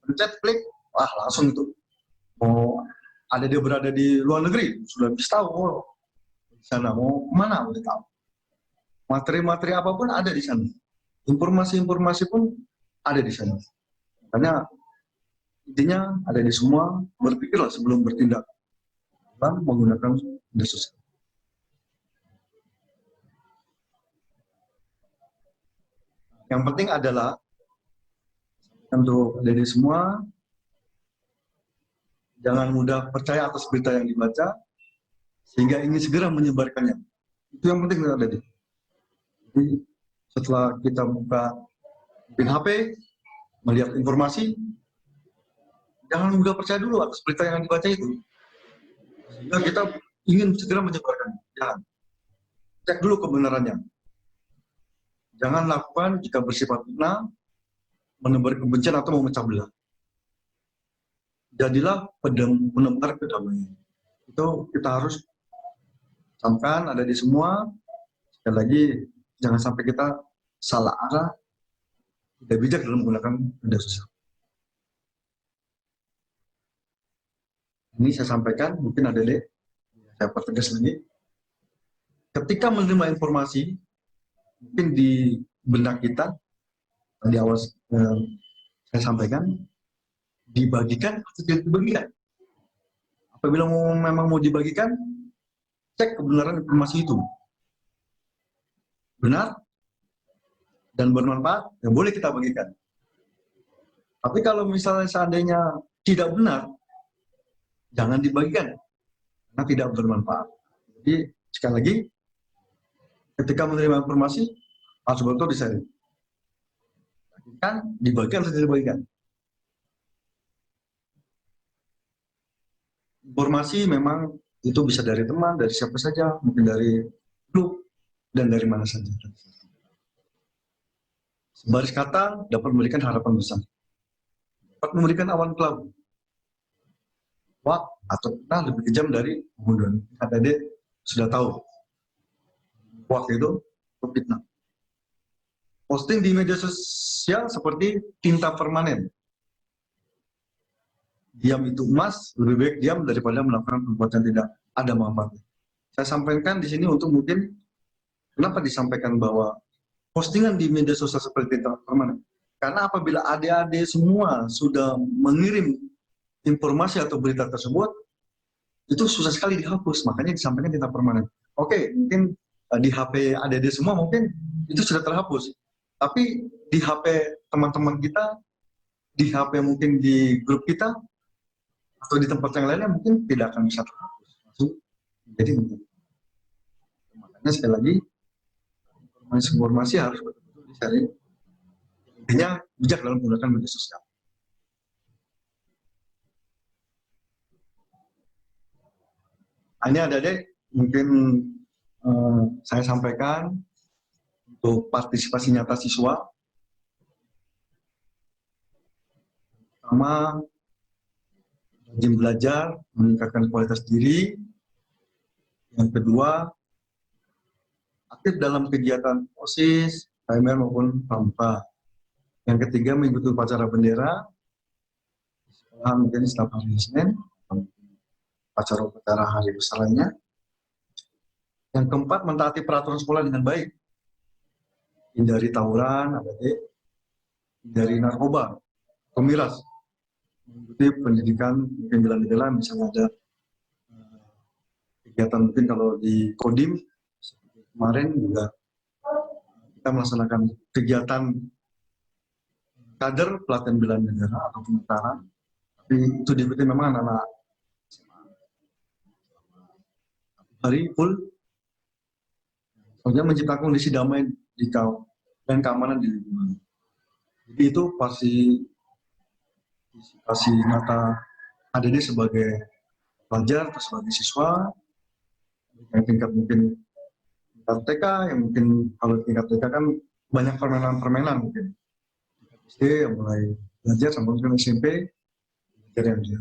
pencet, klik, wah langsung itu. Mau ada dia berada di luar negeri, sudah bisa tahu. Oh, di sana mau kemana, udah tahu. Materi-materi apapun ada di sana. Informasi-informasi pun ada di sana. Makanya intinya ada di semua, berpikirlah sebelum bertindak dan menggunakan media sosial. Yang penting adalah untuk adik-adik semua, jangan mudah percaya atas berita yang dibaca, sehingga ingin segera menyebarkannya. Itu yang penting adik-adik. Jadi setelah kita buka HP, melihat informasi, jangan mudah percaya dulu atas berita yang dibaca itu. Sehingga kita ingin segera menyebarkannya. Jangan. Cek dulu kebenarannya. Jangan lakukan jika bersifat fitnah, menebar kebencian atau memecah belah. Jadilah penebar kedamaian. Itu kita harus camkan, ada di semua. Sekali lagi, jangan sampai kita salah arah, tidak bijak dalam menggunakan media sosial. Ini saya sampaikan, mungkin adik-adik, saya pertegas lagi. Ketika menerima informasi, mungkin di benak kita, di awal saya sampaikan, dibagikan atau tidak dibagikan. Apabila memang mau dibagikan, cek kebenaran informasi itu. Benar dan bermanfaat, ya boleh kita bagikan. Tapi kalau misalnya seandainya tidak benar, jangan dibagikan, karena tidak bermanfaat. Jadi sekali lagi, ketika menerima informasi, harus betul disaring. Kan dibagikan atau tidak dibagikan. Informasi memang itu bisa dari teman, dari siapa saja, mungkin dari grup, dan dari mana saja. Sebaris kata dapat memberikan harapan besar. Dapat memberikan awan kelabu. Wah, atau lebih kejam dari pembunuhan. Adik sudah tahu. Waktu itu fitnah. Posting di media sosial seperti tinta permanen. Diam itu emas, lebih baik diam daripada melakukan perbuatan tidak ada manfaatnya. Saya sampaikan di sini untuk mungkin kenapa disampaikan bahwa postingan di media sosial seperti tinta permanen. Karena apabila adik-adik semua sudah mengirim informasi atau berita tersebut, itu susah sekali dihapus, makanya disampaikan tinta permanen. Oke, mungkin di HP adik-adik semua mungkin itu sudah terhapus. Tapi di HP teman-teman kita, di HP mungkin di grup kita, atau di tempat yang lainnya mungkin tidak akan bisa terhapus. Jadi makanya sekali lagi, informasi harus betul-betul disaring. Intinya bijak dalam menggunakan media sosial. Ini adik-adik mungkin saya sampaikan untuk partisipasi nyata siswa. Pertama, rajin belajar, meningkatkan kualitas diri. Yang kedua, aktif dalam kegiatan OSIS, KMR maupun pramuka. Yang ketiga, mengikuti upacara bendera. Sekolah mungkin setiap hari Senin, upacara hari besar lainnya. Yang keempat, mentaati peraturan sekolah dengan baik. Hindari tawuran, hindari narkoba, pemiras. Mengikuti pendidikan mungkin jalan-jalan, misalnya ada kegiatan mungkin kalau di Kodim, kemarin juga kita melaksanakan kegiatan kader pelatihan bela negara atau tentara, tapi itu diikuti memang anak-anak hari full, soalnya menciptakan kondisi damai di dan keamanan di lingkungan. Jadi itu partisipasi nyata ADD sebagai pelajar atau sebagai siswa yang tingkat mungkin tingkat TK, yang mungkin kalau tingkat TK kan banyak permainan-permainan mungkin. SD yang mulai belajar sampai mungkin SMP belajar yang dia.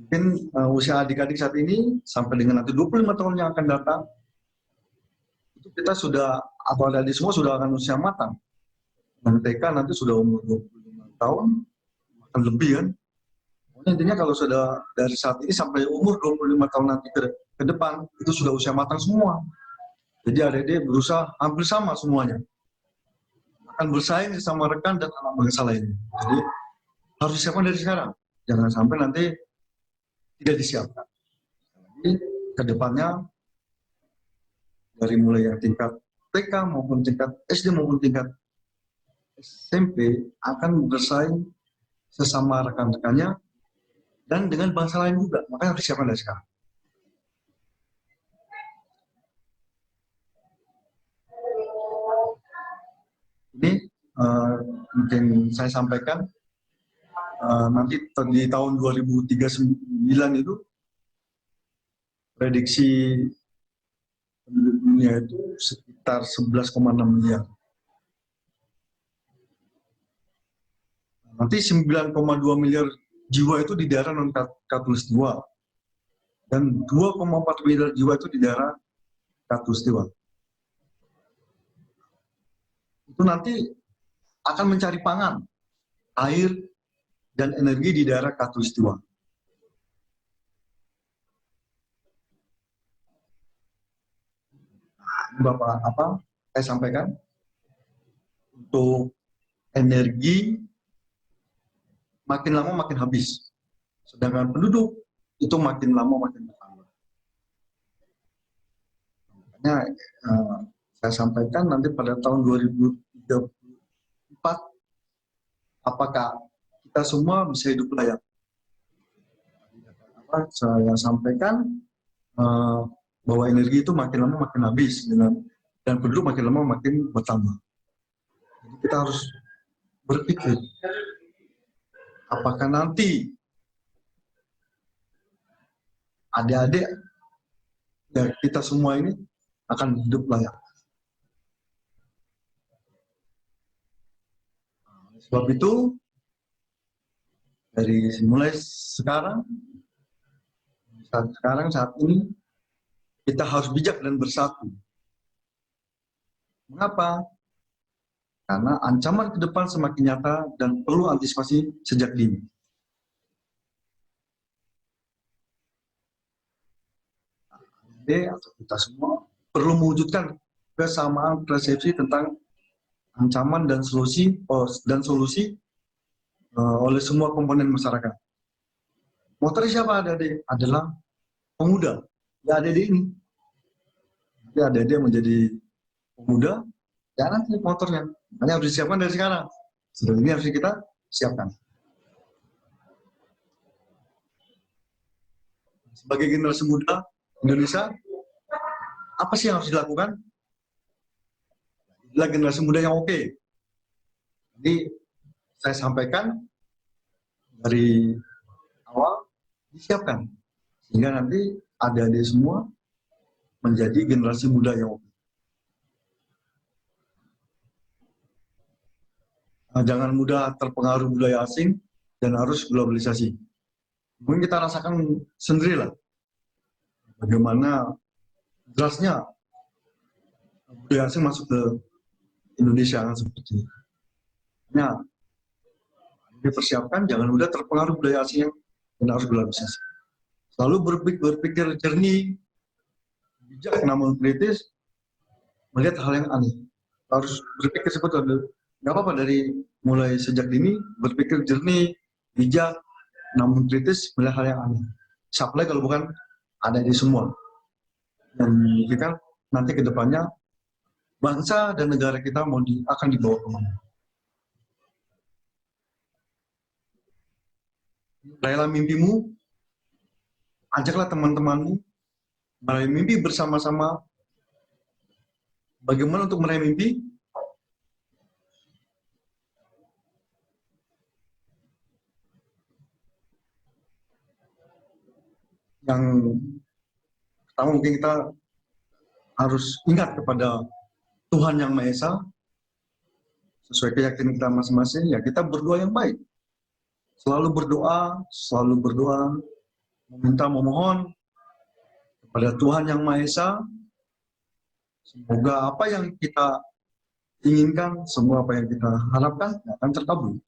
Mungkin usia adik-adik saat ini sampai dengan nanti 25 tahun yang akan datang, itu kita sudah, atau adik semua sudah akan usia matang. Dan TK nanti sudah umur 25 tahun, akan lebih kan. Intinya kalau sudah dari saat ini sampai umur 25 tahun nanti ke depan, itu sudah usia matang semua. Jadi adik-adik berusaha hampir sama semuanya. Akan bersaing sama rekan dan anak bangsa lainnya. Jadi harus disiapkan dari sekarang. Jangan sampai nanti tidak disiapkan. Jadi ke depannya dari mulai yang tingkat TK maupun tingkat SD maupun tingkat SMP akan bersaing sesama rekan-rekannya dan dengan bangsa lain juga. Makanya harus disiapkan dari sekarang. Ini mungkin saya sampaikan nanti di tahun 2039 itu prediksi penduduk dunia itu sekitar 11,6 miliar. Nanti 9,2 miliar jiwa itu di daerah non-katulistiwa dan 2,4 miliar jiwa itu di daerah katulistiwa. Itu nanti akan mencari pangan, air, dan energi di daerah katulistiwa. Bapak saya sampaikan untuk energi makin lama makin habis, sedangkan penduduk itu makin lama makin bertambah. Makanya saya sampaikan nanti pada tahun 2034 apakah kita semua bisa hidup layak. Saya sampaikan bahwa energi itu makin lama makin habis dan penduduk makin lama makin bertambah. Jadi kita harus berpikir apakah nanti adik-adik ya kita semua ini akan hidup layak. Sebab itu dari mulai sekarang saat ini kita harus bijak dan bersatu. Mengapa? Karena ancaman ke depan semakin nyata dan perlu antisipasi sejak dini. Atau kita semua perlu mewujudkan kesamaan persepsi tentang ancaman dan solusi oleh semua komponen masyarakat. Motor siapa adik-adik? Adalah pemuda. Ya adik-adik ini. Nanti adik-adik menjadi pemuda, ya nanti motornya. Hanya harus disiapkan dari sekarang. Sebelum ini harus kita siapkan. Sebagai generasi muda Indonesia, apa sih yang harus dilakukan? Adalah generasi muda yang oke. Jadi saya sampaikan dari awal disiapkan sehingga nanti adik-adik semua menjadi generasi muda yang oke. Jangan mudah terpengaruh budaya asing dan harus globalisasi. Mungkin kita rasakan sendirilah bagaimana derasnya budaya asing masuk ke Indonesia seperti ini. Nah, dipersiapkan jangan mudah terpengaruh budaya asing dan harus globalisasi. Selalu berpikir jernih, bijak namun kritis, melihat hal yang aneh. Harus berpikir seperti itu. Nggak apa-apa dari mulai sejak dini berpikir jernih, bijak, namun kritis melihat hal yang aneh. Siapa lagi kalau bukan ada di semua. Dan kita nanti ke depannya bangsa dan negara kita akan dibawa kemana. Rayalah mimpimu, ajaklah teman-temanmu meraih mimpi bersama-sama. Bagaimana untuk meraih mimpi? Yang pertama mungkin kita harus ingat kepada Tuhan Yang Maha Esa, sesuai keyakinan kita masing-masing, ya kita berdoa yang baik. Selalu berdoa, memohon kepada Tuhan Yang Maha Esa, semoga apa yang kita inginkan, semua apa yang kita harapkan akan terkabul.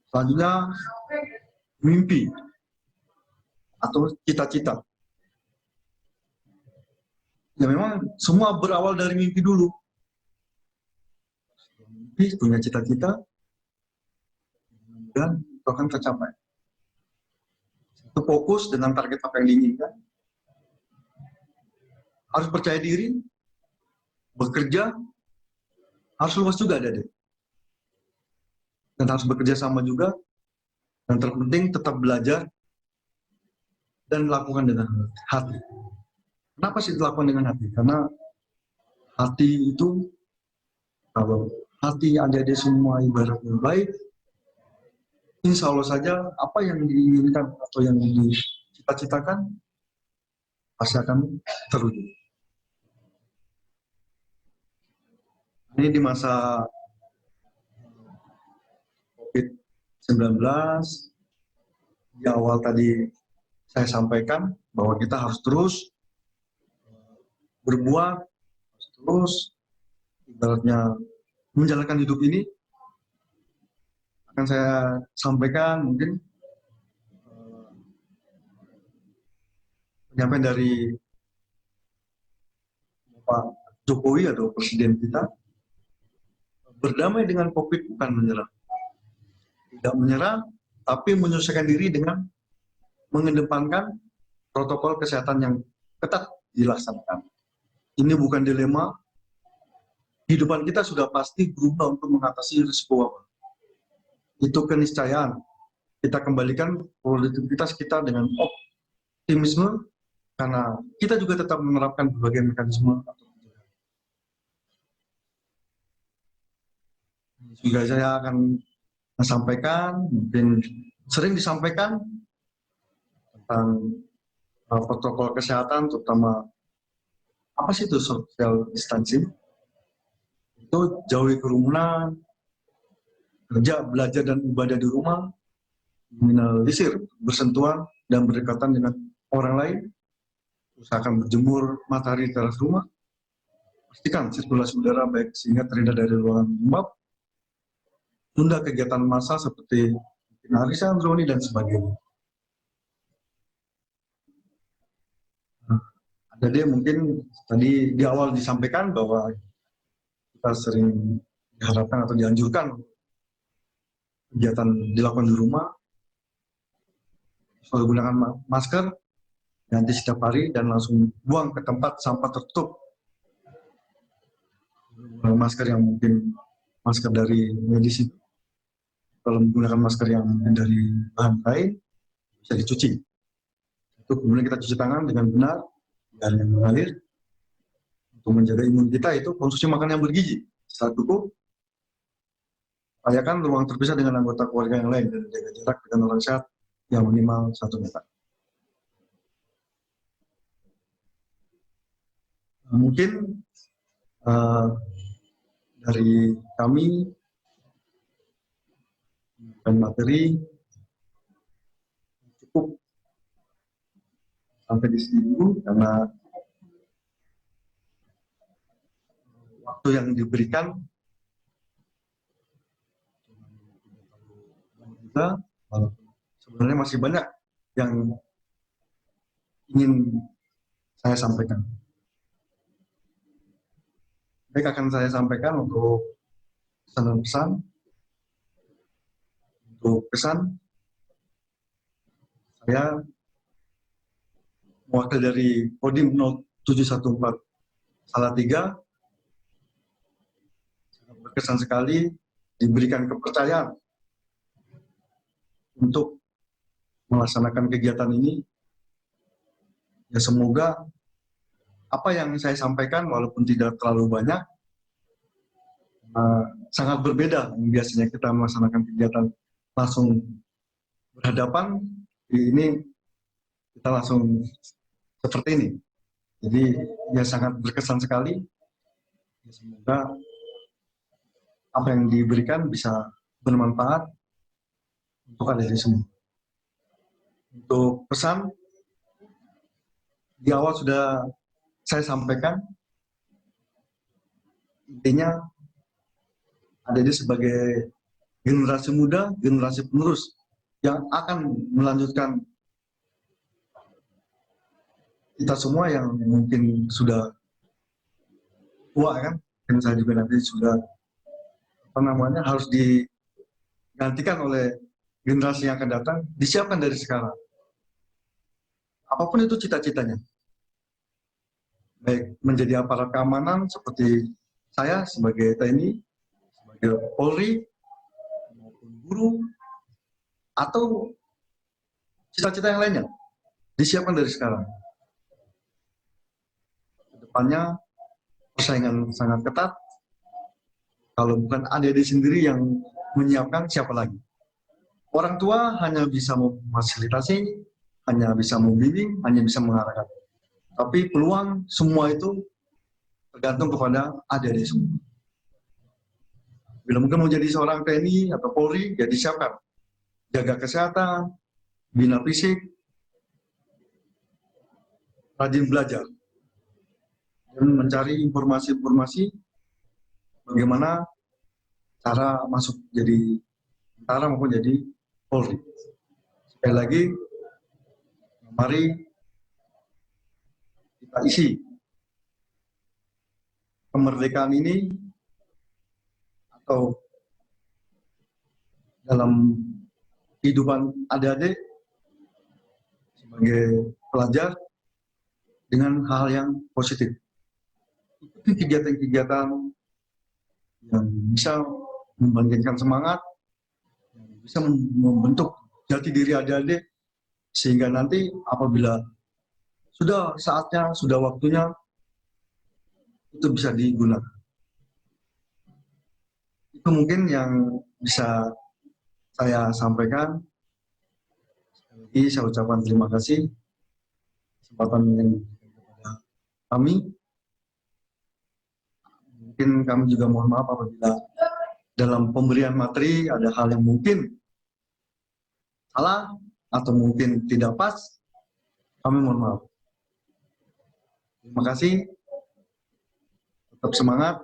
Selanjutnya, mimpi atau cita-cita. Ya memang semua berawal dari mimpi dulu. Mimpi, punya cita-cita, dan itu akan tercapai. Itu fokus dengan target apa yang diinginkan. harus percaya diri, bekerja, harus luas juga Adik-adik. Dan harus bekerja sama juga, dan terpenting tetap belajar dan lakukan dengan hati. Kenapa sih dilakukan dengan hati? Karena hati itu, kalau hati adik-adik semua ibaratnya baik, insya Allah saja apa yang diinginkan atau yang dicita-citakan pasti akan terwujud. Ini di masa COVID-19, di awal tadi saya sampaikan bahwa kita harus terus berbuat, harus terus ibaratnya menjalankan hidup ini. Akan saya sampaikan mungkin penyampaian dari Pak Jokowi atau Presiden kita, berdamai dengan COVID bukan menyerah. Tidak menyerah, tapi menyesuaikan diri dengan mengedepankan protokol kesehatan yang ketat dilaksanakan. Ini bukan dilema, kehidupan kita sudah pasti berubah untuk mengatasi risiko wabah. Itu keniscayaan. Kita kembalikan produktivitas kita dengan optimisme, karena kita juga tetap menerapkan berbagai mekanisme. Juga saya akan sampaikan, mungkin sering disampaikan tentang protokol kesehatan, terutama apa sih itu social distancing, itu jauhi kerumunan, kerja, belajar, dan ibadah di rumah, minimalisir bersentuhan dan berdekatan dengan orang lain, usahakan berjemur matahari di teras rumah, pastikan sirkulasi udara baik sehingga terhindar dari ruangan lembab, tunda kegiatan massa seperti arisan, reuni, dan sebagainya. Jadi mungkin tadi di awal disampaikan bahwa kita sering diharapkan atau dianjurkan kegiatan dilakukan di rumah, selalu gunakan masker, ganti setiap hari, dan langsung buang ke tempat sampah tertutup. Masker yang mungkin masker dari medis itu, kalau menggunakan masker yang dari bahan lain, bisa dicuci. Itu kemudian kita cuci tangan dengan benar dan yang mengalir. Untuk menjaga imun kita itu konsumsi makanan yang bergizi. Setelah cukup, upayakan ruang terpisah dengan anggota keluarga yang lain dan jaga jarak dengan orang sehat yang minimal 1 meter. Mungkin dari kami dan materi cukup sampai di sini dulu, karena waktu yang diberikan juga, sebenarnya masih banyak yang ingin saya sampaikan. Baik, akan saya sampaikan untuk pesan-pesan. Untuk pesan, saya mewakili dari Kodim 0714 Salatiga, berkesan sekali diberikan kepercayaan untuk melaksanakan kegiatan ini. Ya, semoga apa yang saya sampaikan walaupun tidak terlalu banyak, sangat berbeda. Biasanya kita melaksanakan kegiatan langsung berhadapan, ini kita langsung seperti ini. Jadi ya sangat berkesan sekali. Semoga apa yang diberikan bisa bermanfaat untuk adik semua. Untuk pesan, di awal sudah saya sampaikan, intinya adik sebagai generasi muda, generasi penerus yang akan melanjutkan kita semua yang mungkin sudah tua kan, dan saya juga nanti sudah harus digantikan oleh generasi yang akan datang, disiapkan dari sekarang. Apapun itu cita-citanya, baik menjadi aparat keamanan seperti saya sebagai TNI, sebagai Polri, maupun guru, atau cita-cita yang lainnya, disiapkan dari sekarang. Kedepannya persaingan sangat ketat. Kalau bukan adik-adik sendiri yang menyiapkan, siapa lagi? Orang tua hanya bisa memfasilitasi, hanya bisa membimbing, hanya bisa mengarahkan. Tapi peluang semua itu tergantung kepada adik-adik semua. Bila mungkin mau jadi seorang TNI atau Polri, ya disiapkan. Jaga kesehatan, bina fisik, rajin belajar, dan mencari informasi-informasi bagaimana cara masuk jadi tentara maupun jadi Polri. Sekali lagi, mari kita isi kemerdekaan ini atau dalam kehidupan adik-adik sebagai pelajar dengan hal yang positif. Ikuti kegiatan-kegiatan yang bisa membangkitkan semangat, yang bisa membentuk jati diri adik-adik, sehingga nanti apabila sudah saatnya, sudah waktunya, itu bisa digunakan. Itu mungkin yang bisa saya sampaikan. Sekali lagi saya ucapkan terima kasih kesempatan yang diberikan kepada kami. Mungkin kami juga mohon maaf apabila dalam pemberian materi ada hal yang mungkin salah atau mungkin tidak pas. Kami mohon maaf. Terima kasih. Tetap semangat.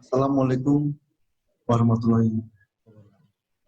Assalamualaikum warahmatullahi wabarakatuh.